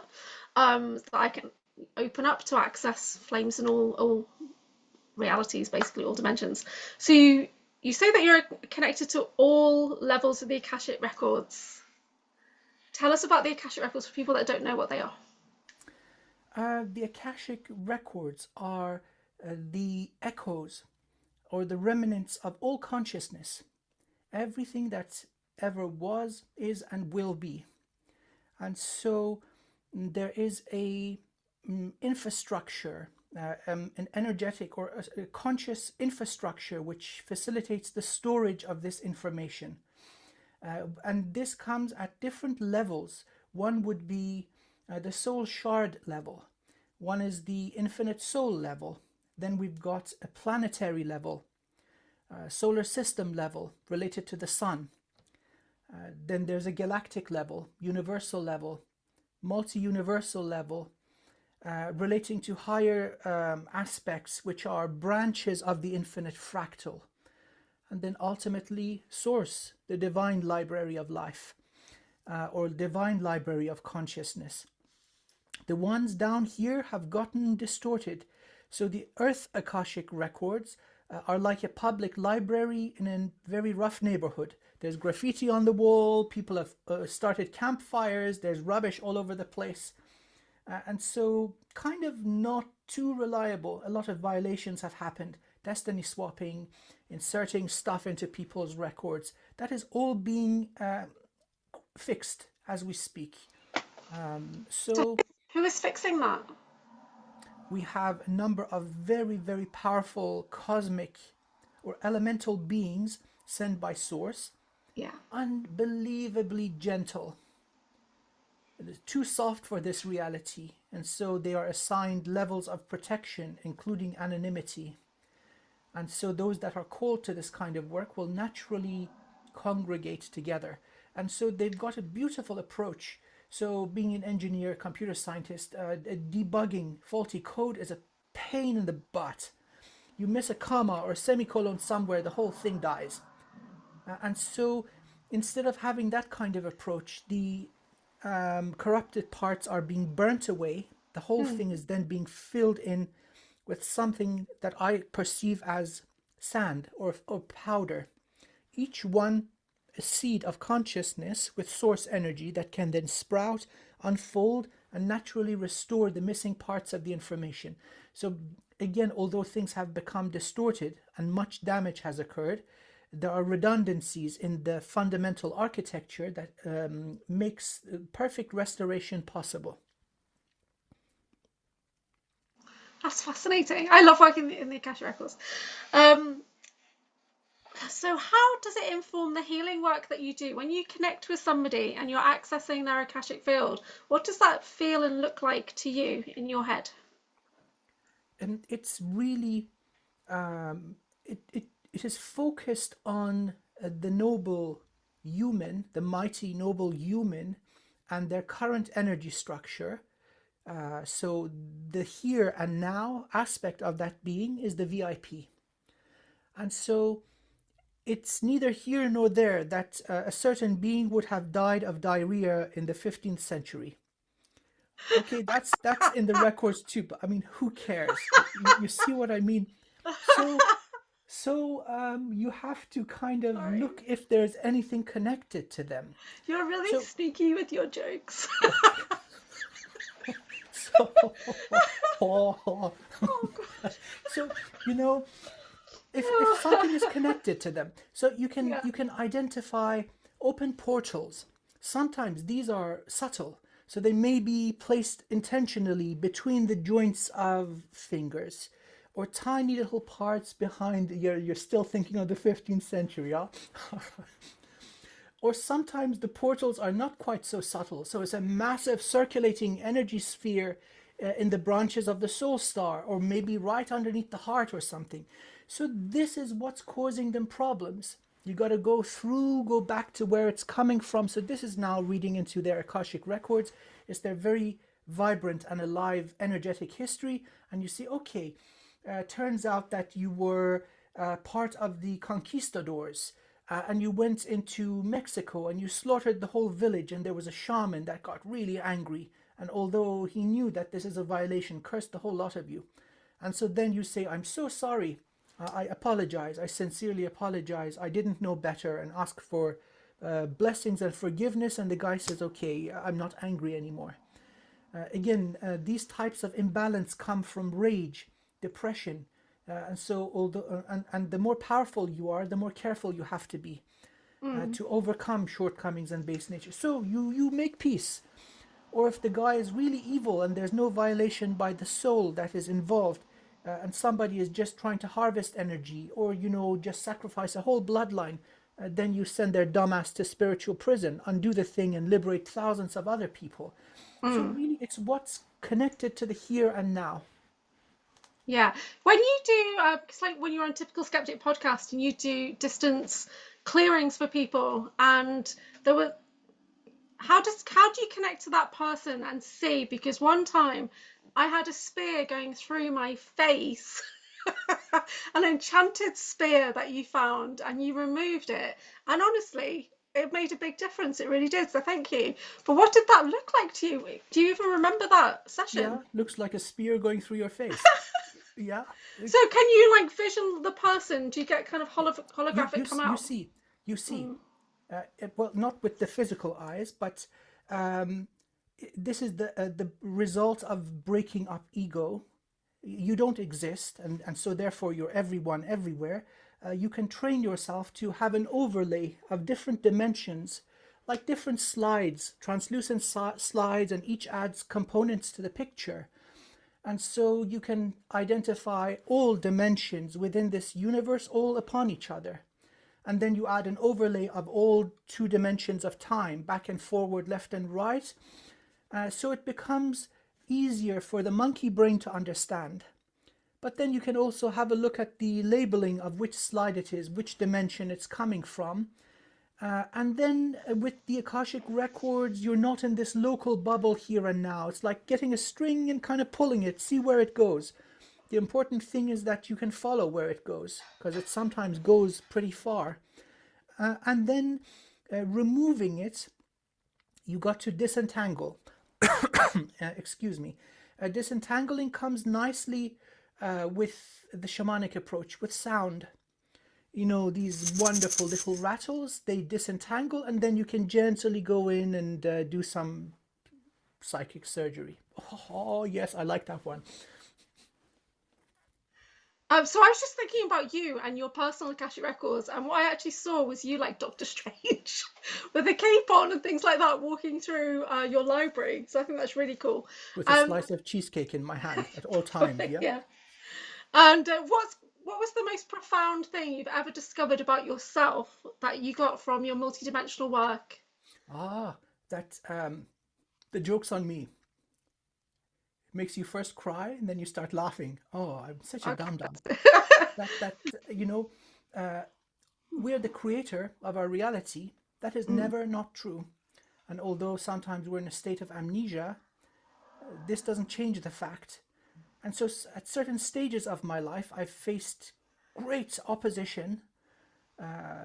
that I can open up to access flames in all realities, basically all dimensions. So you say that you're connected to all levels of the Akashic records. Tell us about the Akashic records for people that don't know what they are. The Akashic records are the echoes or the remnants of all consciousness, everything that ever was, is, and will be. And so there is a infrastructure, an energetic or a conscious infrastructure which facilitates the storage of this information. And this comes at different levels. One would be the soul shard level. One is the infinite soul level. Then we've got a planetary level, solar system level related to the sun. Then there's a galactic level, universal level, multi-universal level, relating to higher aspects which are branches of the infinite fractal. And then ultimately source, the divine library of life, or divine library of consciousness. The ones down here have gotten distorted. So the Earth Akashic records are like a public library in a very rough neighborhood. There's graffiti on the wall, people have started campfires, there's rubbish all over the place. And so kind of not too reliable. A lot of violations have happened. Destiny swapping, inserting stuff into people's records. That is all being fixed as we speak. So who is fixing that? we have a number of very, very powerful cosmic or elemental beings sent by Source, Yeah. unbelievably gentle. It is too soft for this reality, and so they are assigned levels of protection, including anonymity. And so those that are called to this kind of work will naturally congregate together. And so they've got a beautiful approach. So being an engineer, computer scientist, debugging faulty code is a pain in the butt. You miss a comma or a semicolon somewhere, the whole thing dies. And so instead of having that kind of approach, the corrupted parts are being burnt away. The whole thing is then being filled in with something that I perceive as sand or powder. Each one a seed of consciousness with source energy that can then sprout, unfold, and naturally restore the missing parts of the information. So again, although things have become distorted and much damage has occurred, there are redundancies in the fundamental architecture that makes perfect restoration possible. That's fascinating. I love working in the Akashic Records. So how does it inform the healing work that you do? When you connect with somebody and you're accessing their Akashic field, what does that feel and look like to you in your head? And it's really, it is focused on the noble human, the mighty noble human, and their current energy structure. So the here and now aspect of that being is the VIP. And so it's neither here nor there that a certain being would have died of diarrhea in the 15th century. Okay, that's in the records too, but I mean, who cares? You see what I mean? So you have to kind of look if there's anything connected to them. You're really sneaky with your jokes. So you know, if something is connected to them, so you can identify open portals. Sometimes these are subtle, so they may be placed intentionally between the joints of fingers, or tiny little parts behind. You're still thinking of the 15th century, yeah? Or sometimes the portals are not quite so subtle, so it's a massive circulating energy sphere in the branches of the soul star, or maybe right underneath the heart or something. So this is what's causing them problems. You got to go back to where it's coming from. So this is now reading into their Akashic records. It's their very vibrant and alive energetic history. And you see, okay, turns out that you were part of the conquistadors. And you went into Mexico and you slaughtered the whole village, and there was a shaman that got really angry. And although he knew that this is a violation, cursed the whole lot of you. And so then you say, I'm so sorry. I apologize. I sincerely apologize. I didn't know better, and ask for blessings and forgiveness. And the guy says, okay, I'm not angry anymore. Again, these types of imbalance come from rage, depression. And so although and the more powerful you are, the more careful you have to be to overcome shortcomings and base nature. So you make peace. Or if the guy is really evil and there's no violation by the soul that is involved, and somebody is just trying to harvest energy, or just sacrifice a whole bloodline, then you send their dumbass to spiritual prison, undo the thing, and liberate thousands of other people. So really, it's what's connected to the here and now. Yeah. When you do, it's like when you're on Typical Skeptic podcast and you do distance clearings for people, and there were, how do you connect to that person and see? Because one time I had a spear going through my face, an enchanted spear that you found, and you removed it. And honestly, it made a big difference. It really did. So thank you. But what did that look like to you? Do you even remember that session? Yeah, looks like a spear going through your face. Yeah. So can you vision the person? Do you get kind of holographic come out? You see. Well, not with the physical eyes, but this is the result of breaking up ego. You don't exist, and so therefore you're everyone everywhere. You can train yourself to have an overlay of different dimensions, like different slides, translucent slides, and each adds components to the picture. And so you can identify all dimensions within this universe, all upon each other. And then you add an overlay of all 2 dimensions of time, back and forward, left and right. So it becomes easier for the monkey brain to understand. But then you can also have a look at the labeling of which slide it is, which dimension it's coming from. And then with the Akashic records, you're not in this local bubble here and now. It's like getting a string and kind of pulling it, see where it goes. The important thing is that you can follow where it goes, because it sometimes goes pretty far. And then removing it, you got to disentangle. Excuse me. Disentangling comes nicely with the shamanic approach, with sound. You know, these wonderful little rattles, they disentangle, and then you can gently go in and do some psychic surgery. Oh, yes, I like that one. So I was just thinking about you and your personal Akashic records, and what I actually saw was you like Doctor Strange with a cape on and things like that, walking through your library. So I think that's really cool. With a slice of cheesecake in my hand at all times, yeah? Yeah. And what was the most profound thing you've ever discovered about yourself that you got from your multidimensional work? That the joke's on me. It makes you first cry and then you start laughing. Oh, I'm such a dum-dum. that you know, we're the creator of our reality. That is never not true. And although sometimes we're in a state of amnesia, this doesn't change the fact. And so at certain stages of my life, I've faced great opposition,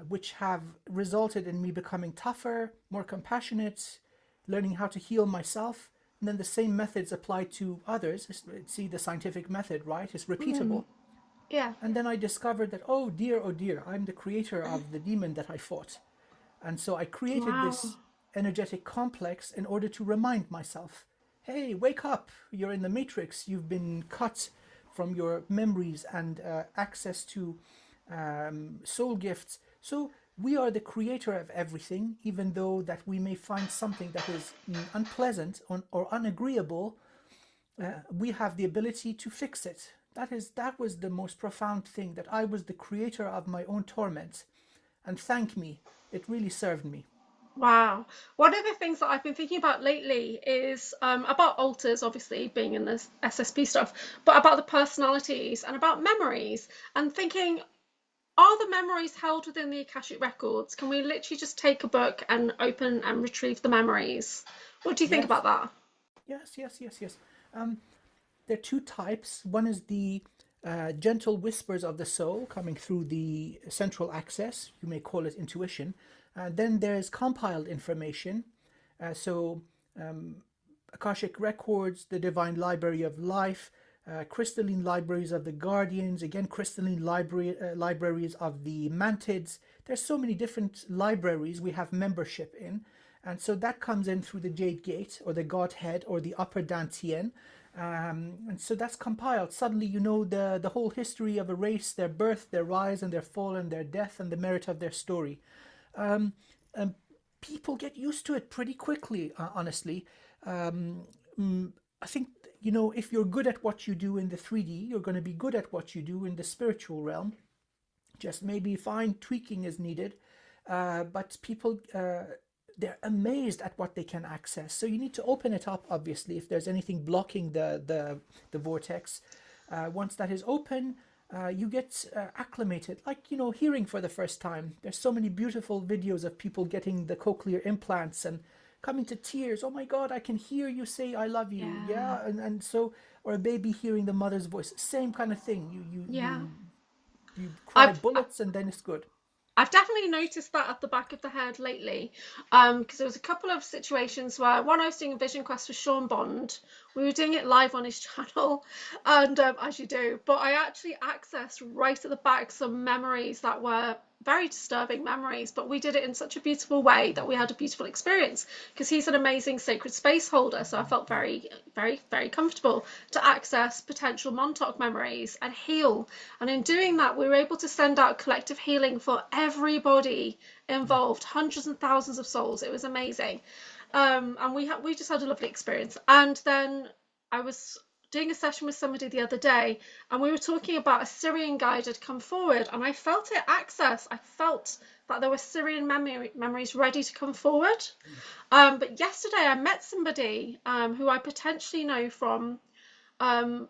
which have resulted in me becoming tougher, more compassionate, learning how to heal myself. And then the same methods apply to others. See, the scientific method, right? It's repeatable. Yeah. And then I discovered that, oh dear, I'm the creator of the demon that I fought. And so I created this energetic complex in order to remind myself, hey, wake up, you're in the matrix, you've been cut from your memories and access to soul gifts. So we are the creator of everything, even though that we may find something that is unpleasant or unagreeable, we have the ability to fix it. That was the most profound thing, that I was the creator of my own torment. And thank me, it really served me. Wow. One of the things that I've been thinking about lately is about alters, obviously, being in this SSP stuff, but about the personalities and about memories, and thinking, are the memories held within the Akashic records? Can we literally just take a book and open and retrieve the memories? What do you think about that? Yes. There are 2 types. One is the gentle whispers of the soul coming through the central access. You may call it intuition. Then there's compiled information. Akashic records, the divine library of life, crystalline libraries of the guardians, again crystalline libraries of the mantids. There's so many different libraries we have membership in, and so that comes in through the Jade Gate or the Godhead or the Upper Dantian. And so that's compiled. Suddenly you know the whole history of a race, their birth, their rise and their fall and their death and the merit of their story. And people get used to it pretty quickly, honestly. I think, you know, if you're good at what you do in the 3D, you're going to be good at what you do in the spiritual realm. Just maybe fine tweaking is needed. But people, they're amazed at what they can access. So you need to open it up, obviously, if there's anything blocking the vortex. Once that is open, you get acclimated, like, you know, hearing for the first time. There's so many beautiful videos of people getting the cochlear implants and coming to tears. Oh my God, I can hear you say I love you. Yeah. And so, or a baby hearing the mother's voice, same kind of thing. You cry bullets and then it's good. I've definitely noticed that at the back of the head lately, because there was a couple of situations where one I was doing a vision quest with Sean Bond. We were doing it live on his channel, and as you do, but I actually accessed right at the back some memories that were very disturbing memories, but we did it in such a beautiful way that we had a beautiful experience, because he's an amazing sacred space holder. So I felt very, very, very comfortable to access potential Montauk memories and heal. And in doing that, we were able to send out collective healing for everybody involved, hundreds and thousands of souls. It was amazing. And we just had a lovely experience. And then I was doing a session with somebody the other day, and we were talking about a Syrian guide had come forward, and I felt it access. I felt that there were Syrian memories ready to come forward. But yesterday I met somebody who I potentially know from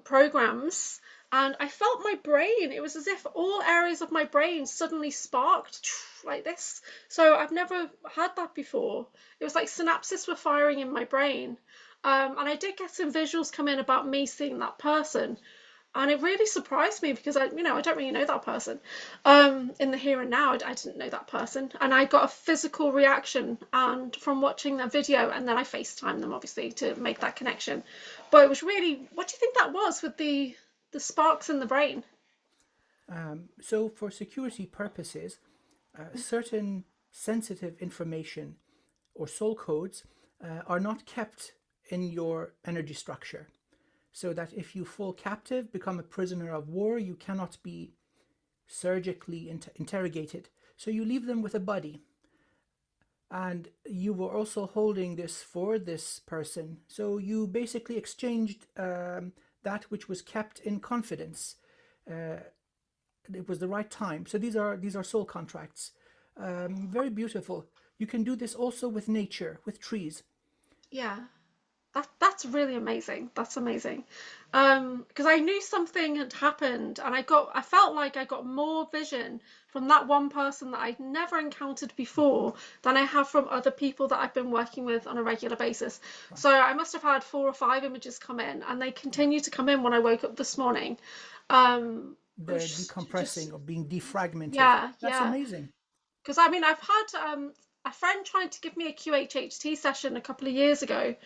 programs, and I felt my brain. It was as if all areas of my brain suddenly sparked like this. So I've never had that before. It was like synapses were firing in my brain. And I did get some visuals come in about me seeing that person. And it really surprised me, because I don't really know that person. In the here and now, I didn't know that person. And I got a physical reaction and from watching that video, and then I FaceTimed them, obviously, to make that connection. But it was really, what do you think that was with the sparks in the brain? So for security purposes, certain sensitive information or soul codes are not kept in your energy structure, so that if you fall captive, become a prisoner of war, you cannot be surgically interrogated. So you leave them with a buddy. And you were also holding this for this person. So you basically exchanged that which was kept in confidence. It was the right time. So these are soul contracts. Very beautiful. You can do this also with nature, with trees. Yeah. That's really amazing. That's amazing. Because I knew something had happened, and I felt like I got more vision from that one person that I'd never encountered before than I have from other people that I've been working with on a regular basis. So I must have had 4 or 5 images come in, and they continue to come in when I woke up this morning. They're decompressing or being defragmented. Yeah, That's yeah. amazing. Because I mean, I've had a friend trying to give me a QHHT session a couple of years ago,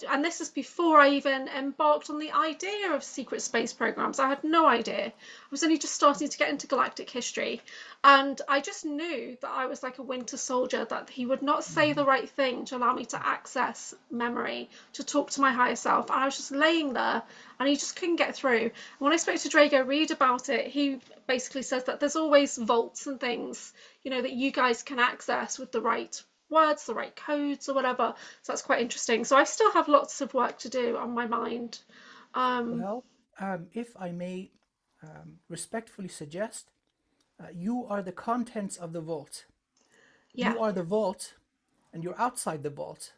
and this is before I even embarked on the idea of secret space programs. I had no idea. I was only just starting to get into galactic history, and I just knew that I was like a winter soldier, that he would not say the right thing to allow me to access memory, to talk to my higher self. And I was just laying there, and he just couldn't get through. And when I spoke to Drago Reed about it, he basically says that there's always vaults and things, that you guys can access with the right words, the right codes or whatever. So that's quite interesting. So I still have lots of work to do on my mind. Well, if I may respectfully suggest, you are the contents of the vault. Yeah, You are the vault, and you're outside the vault.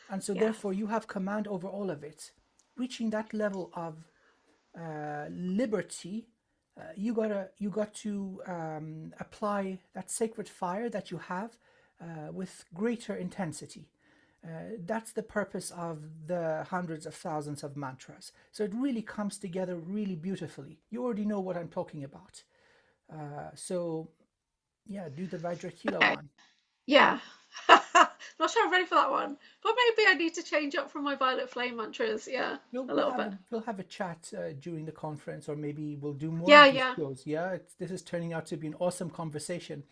And so yeah, therefore you have command over all of it. Reaching that level of liberty, you got to apply that sacred fire that you have with greater intensity. That's the purpose of the hundreds of thousands of mantras. So it really comes together really beautifully. You already know what I'm talking about. So yeah, do the Vajrakila okay, one. yeah. Not sure I'm ready for that one, but maybe I need to change up from my violet flame mantras. Yeah, We'll, a we'll little have bit. a we'll have a chat during the conference, or maybe we'll do more Yeah, of these yeah, shows. Yeah, this is turning out to be an awesome conversation.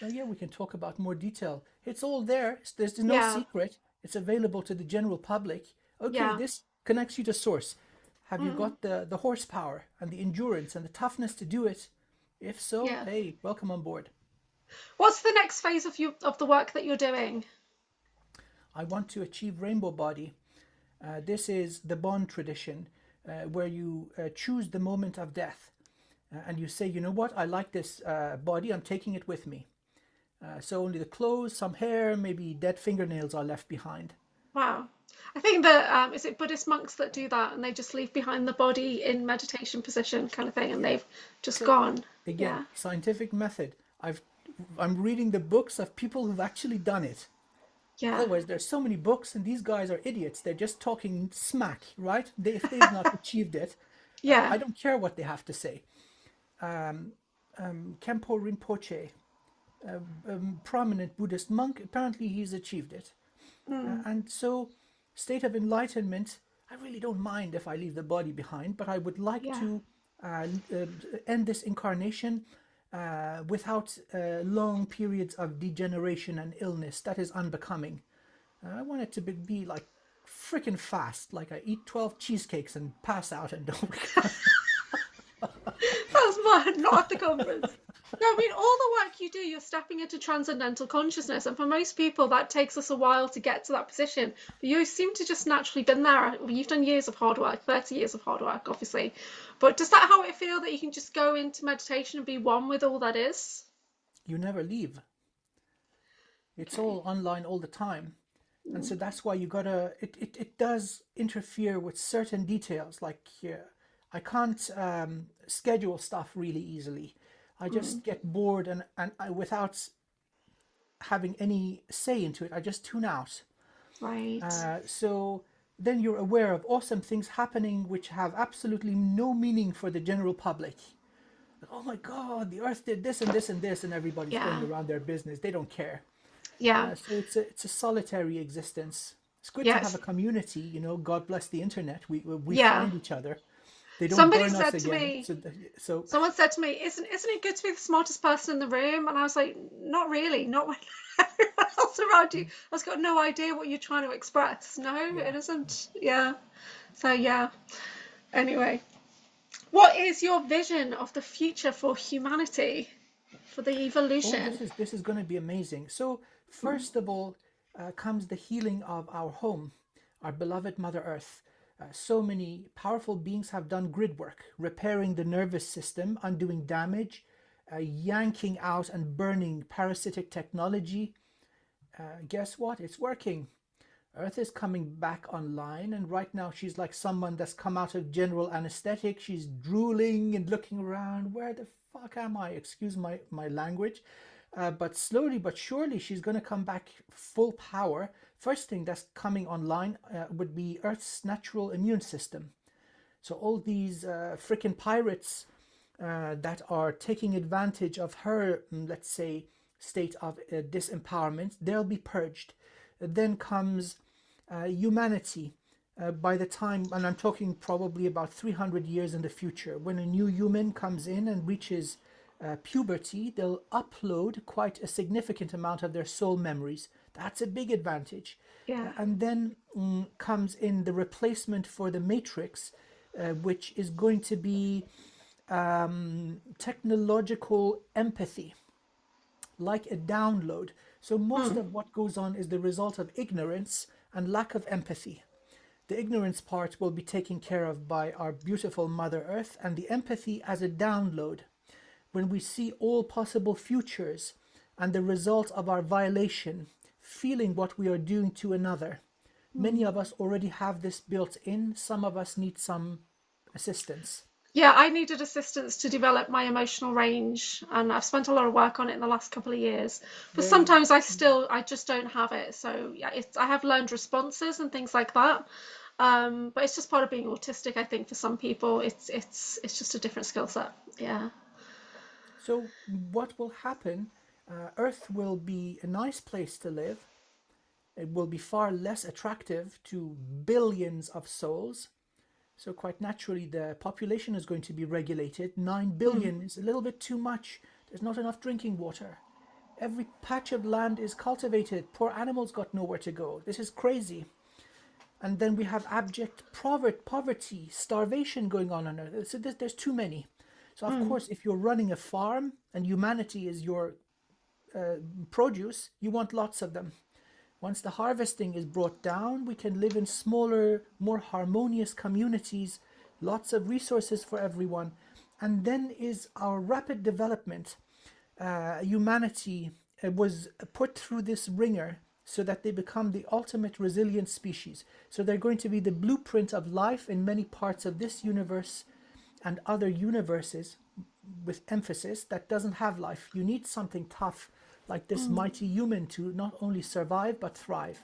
Yeah, we can talk about more detail. It's all there. There's no yeah, secret. It's available to the general public. Okay, yeah. this connects you to source. Have you Mm, got the horsepower and the endurance and the toughness to do it? If so, yeah. hey, welcome on board. What's the next phase of the work that you're doing? I want to achieve rainbow body. This is the Bon tradition, where you choose the moment of death, and you say, you know what, I like this body, I'm taking it with me. So only the clothes, some hair, maybe dead fingernails are left behind. Wow. I think that is it Buddhist monks that do that, and they just leave behind the body in meditation position kind of thing, and Yeah. they've just So gone. again, Yeah. scientific method. I'm reading the books of people who've actually done it. Yeah. Otherwise, there's so many books, and these guys are idiots. They're just talking smack, right? If they've not achieved it, Yeah. I don't care what they have to say. Kempo Rinpoche, prominent Buddhist monk, apparently he's achieved it. Mm. And so, state of enlightenment, I really don't mind if I leave the body behind, but I would like Yeah. to uh, end this incarnation without long periods of degeneration and illness. That is unbecoming. I want it to be like freaking fast, like I eat 12 cheesecakes and pass out and don't wake up. That's mine, not at the conference. No, I mean, all the work you do, you're stepping into transcendental consciousness. And for most people, that takes us a while to get to that position. But you seem to just naturally been there. You've done years of hard work, 30 years of hard work, obviously. But does that how it feel that you can just go into meditation and be one with all that is? You never leave. It's all online all the time. And so that's why you gotta, it does interfere with certain details. Like I can't schedule stuff really easily. I just get bored and without having any say into it, I just tune out. Right. So then you're aware of awesome things happening which have absolutely no meaning for the general public. Like, oh my God, the earth did this and this and this, and everybody's going around their business. They don't care. Yeah. So it's a solitary existence. It's good to Yes. have a community, you know. God bless the internet. We Yeah. find each other. They don't Somebody burn us said to again. me, So someone said to me, isn't it good to be the smartest person in the room? And I was like, not really, not when everyone else around you has got no idea what you're trying to express. No, yeah. it isn't. Yeah. So yeah. Anyway, what is your vision of the future for humanity, for the Oh, evolution? this is going to be amazing. So first of all, comes the healing of our home, our beloved Mother Earth. So many powerful beings have done grid work, repairing the nervous system, undoing damage, yanking out and burning parasitic technology. Guess what? It's working. Earth is coming back online, and right now she's like someone that's come out of general anesthetic. She's drooling and looking around. Where the fuck am I? Excuse my language. But slowly but surely, she's going to come back full power. First thing that's coming online would be Earth's natural immune system. So all these freaking pirates that are taking advantage of her, let's say, state of disempowerment, they'll be purged. Then comes humanity. By the time, and I'm talking probably about 300 years in the future, when a new human comes in and reaches puberty, they'll upload quite a significant amount of their soul memories. That's a big advantage. Yeah. And then comes in the replacement for the matrix, which is going to be technological empathy, like a download. So most of what goes on is the result of ignorance and lack of empathy. The ignorance part will be taken care of by our beautiful Mother Earth, and the empathy as a download. When we see all possible futures and the result of our violation, feeling what we are doing to another. Many of us already have this built in. Some of us need some assistance. Yeah, I needed assistance to develop my emotional range, and I've spent a lot of work on it in the last couple of years. But Very, sometimes I just don't have it. So yeah, I have learned responses and things like that. But it's just part of being autistic, I think, for some people. It's just a different skill set. Yeah. so what will happen? Earth will be a nice place to live. It will be far less attractive to billions of souls. So quite naturally, the population is going to be regulated. 9 billion is a little bit too much. There's not enough drinking water. Every patch of land is cultivated. Poor animals got nowhere to go. This is crazy. And then we have abject poverty, starvation going on Earth. So there's too many. So of course, if you're running a farm and humanity is your produce, you want lots of them. Once the harvesting is brought down, we can live in smaller, more harmonious communities, lots of resources for everyone. And then is our rapid development. Humanity was put through this ringer so that they become the ultimate resilient species. So they're going to be the blueprint of life in many parts of this universe and other universes, with emphasis, that doesn't have life. You need something tough like this mighty human to not only survive but thrive.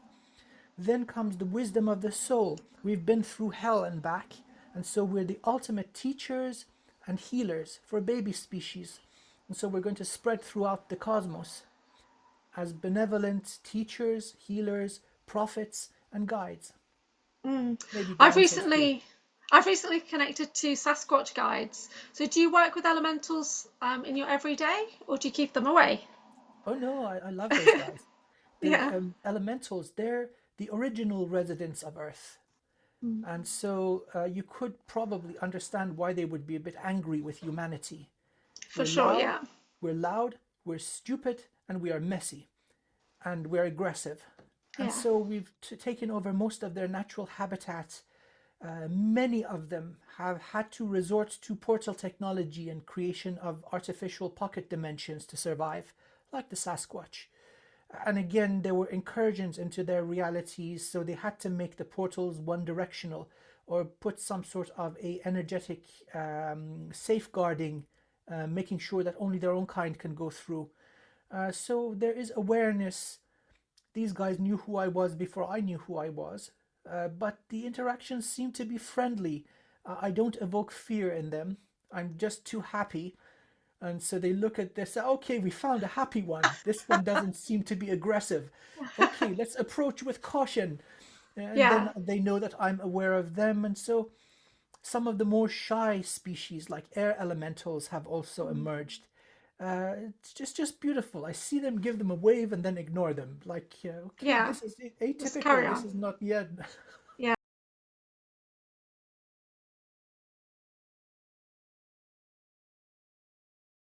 Then comes the wisdom of the soul. We've been through hell and back, and so we're the ultimate teachers and healers for baby species. And so we're going to spread throughout the cosmos as benevolent teachers, healers, prophets, and guides. Maybe I've dancers too. recently I've recently connected to Sasquatch guides. So do you work with elementals in your everyday, or do you keep them away? Oh no, I love those guys. The Yeah, elementals, they're the original residents of Earth. And so you could probably understand why they would be a bit angry with humanity. for We're sure. loud, Yeah, we're loud, we're stupid, and we are messy, and we're aggressive. And yeah, so we've taken over most of their natural habitats. Many of them have had to resort to portal technology and creation of artificial pocket dimensions to survive, like the Sasquatch. And again, there were incursions into their realities, so they had to make the portals one directional or put some sort of a energetic safeguarding, making sure that only their own kind can go through. So there is awareness. These guys knew who I was before I knew who I was, but the interactions seem to be friendly. I don't evoke fear in them. I'm just too happy. And so they look at this, okay, we found a happy one. This one doesn't seem to be aggressive. Okay, let's approach with caution. And then yeah. they know that I'm aware of them. And so some of the more shy species, like air elementals, have also emerged. It's just beautiful. I see them, give them a wave, and then ignore them. Like, okay, Yeah, this is just carry atypical. This on. is not yet. Yeah.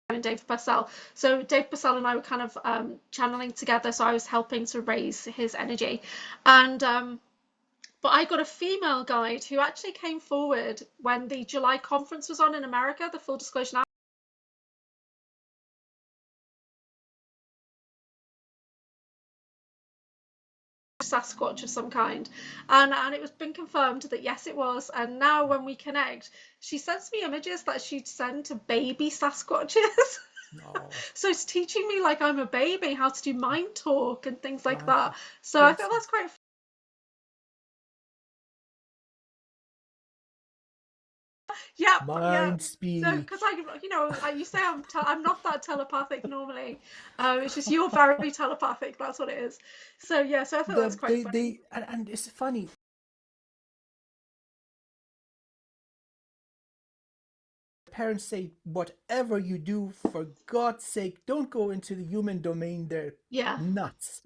And Dave Purcell. So Dave Purcell and I were kind of channeling together. So I was helping to raise his energy, and but I got a female guide who actually came forward when the July conference was on in America. The full disclosure now. Sasquatch of some kind, and it was been confirmed that yes it was, and now when we connect she sends me images that she'd send to baby Sasquatches. No, So it's teaching me like I'm a baby how to do mind talk and things like that, wonderful. so I Yes, thought that's quite. Yep, yeah. mind So, because speak. I, you say I'm not that telepathic normally. It's just you're very telepathic. That's what it is. So yeah. So I thought that was quite funny. And it's funny. Parents say, whatever you do, for God's sake, don't go into the human domain. They're Yeah. nuts.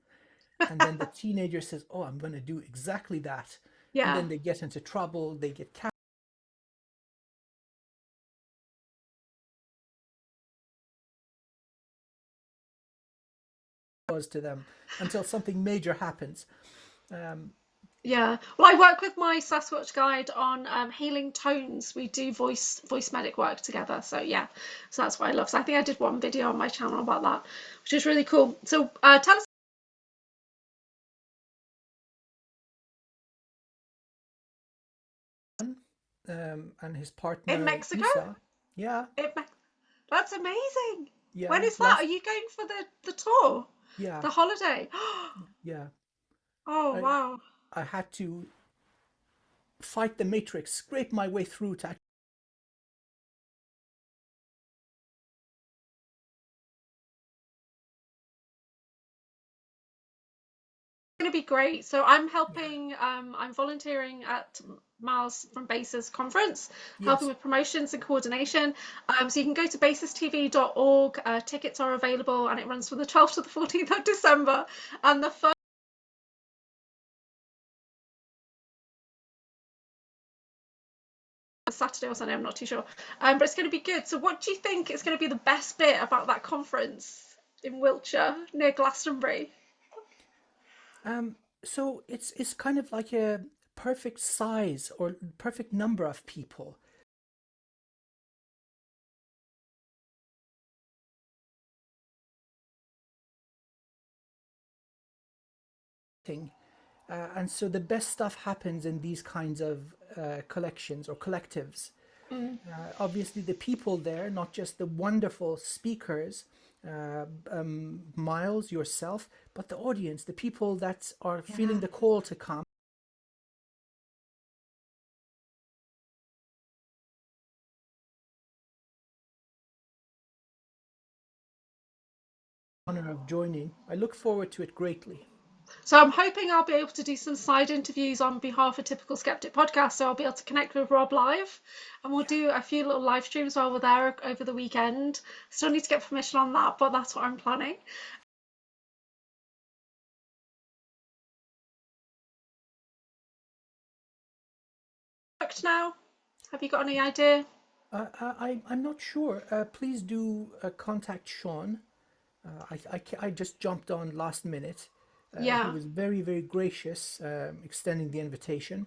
And then the teenager says, oh, I'm going to do exactly that. And Yeah. then they get into trouble. They get cows to them until something major happens. Um, Yeah. Well, I work with my Sasquatch guide on healing tones. We do voice medic work together. So yeah. So that's what I love. So I think I did one video on my channel about that, which is really cool. So tell us. and his In partner, Mexico? Isa. Yeah, It, that's amazing. When yeah, is that? Are last, you going for the tour? yeah, The holiday? yeah. Oh I, wow. I had to fight the matrix, scrape my way through to Going to be great. So I'm yeah, helping. I'm volunteering at Miles from Bases conference, helping yes. with promotions and coordination. So you can go to basestv.org. Tickets are available, and it runs from the 12th to the 14th of December. And the first Saturday or Sunday, I'm not too sure. But it's going to be good. So what do you think is going to be the best bit about that conference in Wiltshire near Glastonbury? Um, so it's kind of like a perfect size or perfect number of people. Thing. And so the best stuff happens in these kinds of collections or collectives. Mm, Obviously, the people there, not just the wonderful speakers, Miles, yourself, but the audience, the people that are feeling yeah. the call to come. Honor of joining. I look forward to it greatly. So I'm hoping I'll be able to do some side interviews on behalf of Typical Skeptic Podcast. So I'll be able to connect with Rob live, and we'll do a few little live streams while we're there over the weekend. Still need to get permission on that, but that's what I'm planning. Now, have you got any idea? I'm not sure. Please do contact Sean. I just jumped on last minute. He was very, very gracious, extending the invitation.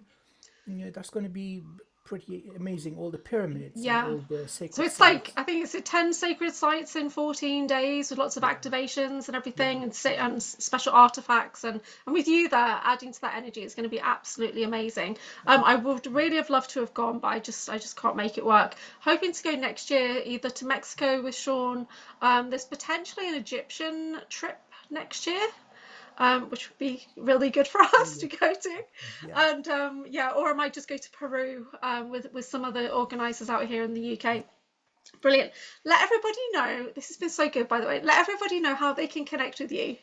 That's going to be pretty amazing. All the pyramids and all the sacred So it's sites. like, I think it's 10 sacred sites in 14 days with lots of activations and everything, and special artifacts. And with you there adding to that energy, it's going to be absolutely amazing. I would really have loved to have gone, but I just can't make it work. Hoping to go next year, either to Mexico with Sean. There's potentially an Egyptian trip next year. Which would be really good for us to go to. And or I might just go to Peru with some other organisers out here in the UK. Brilliant. Let everybody know, this has been so good, by the way, let everybody know how they can connect with you.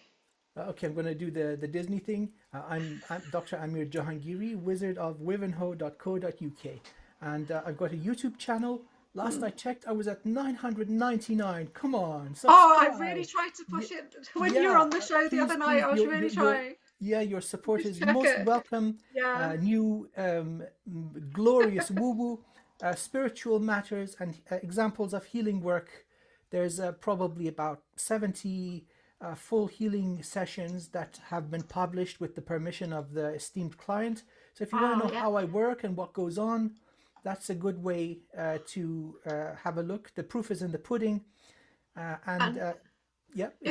Okay, I'm going to do the Disney thing. I'm Dr. Amir Jahangiri, Wizard of Wivenhoe.co.uk. And I've got a YouTube channel. Last I checked, I was at 999. Come on, subscribe. Oh, I really tried to push it when you were on the show the other night. I was really trying. Your support is most welcome. New glorious woo-woo, spiritual matters and examples of healing work. There's probably about 70 full healing sessions that have been published with the permission of the esteemed client. So if you want to know how I work and what goes on, that's a good way to have a look. The proof is in the pudding. If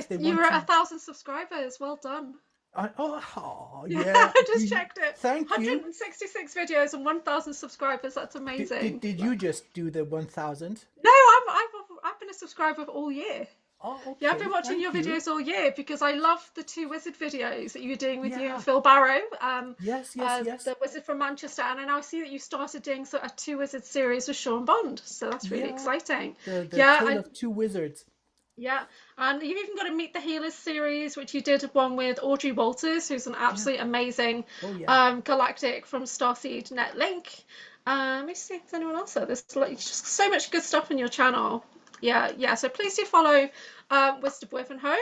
you were at 1,000 subscribers, well done. I just checked it. Thank you. 166 videos and 1,000 subscribers. That's amazing. Did you just do the 1,000? No, I've been a subscriber all year. Oh, okay. Yeah, I've been watching your videos all year because I love the 2 wizard videos that you were doing with you and Phil Barrow. Yes. The wizard from Manchester, and I now see that you started doing a 2 wizard series with Sean Bond. So that's really exciting. The Tale of 2 Wizards. Yeah, and you've even got a Meet the Healers series, which you did one with Audrey Walters, who's an absolutely amazing galactic from Starseed Netlink. Let me see if there's anyone else there. There's just so much good stuff on your channel. Yeah. So please do follow Wizard of Wivenhoe.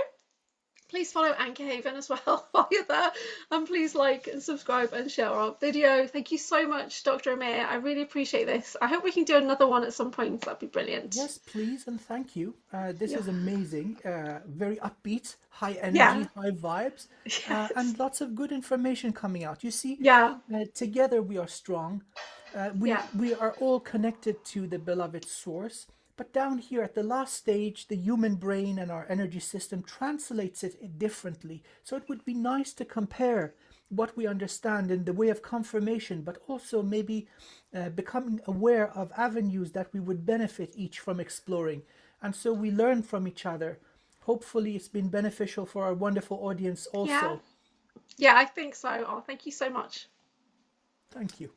Please follow AnchorHaven as well while you're there. And please like and subscribe and share our video. Thank you so much, Dr. Amir. I really appreciate this. I hope we can do another one at some point. That'd be brilliant. Yes, please, and thank you. This is amazing. Very upbeat, high energy, high vibes, and lots of good information coming out. You see, together we are strong. We are all connected to the beloved source. But down here at the last stage, the human brain and our energy system translates it differently. So it would be nice to compare what we understand in the way of confirmation, but also maybe becoming aware of avenues that we would benefit each from exploring. And so we learn from each other. Hopefully it's been beneficial for our wonderful audience also. Yeah, I think so. Oh, thank you so much. Thank you.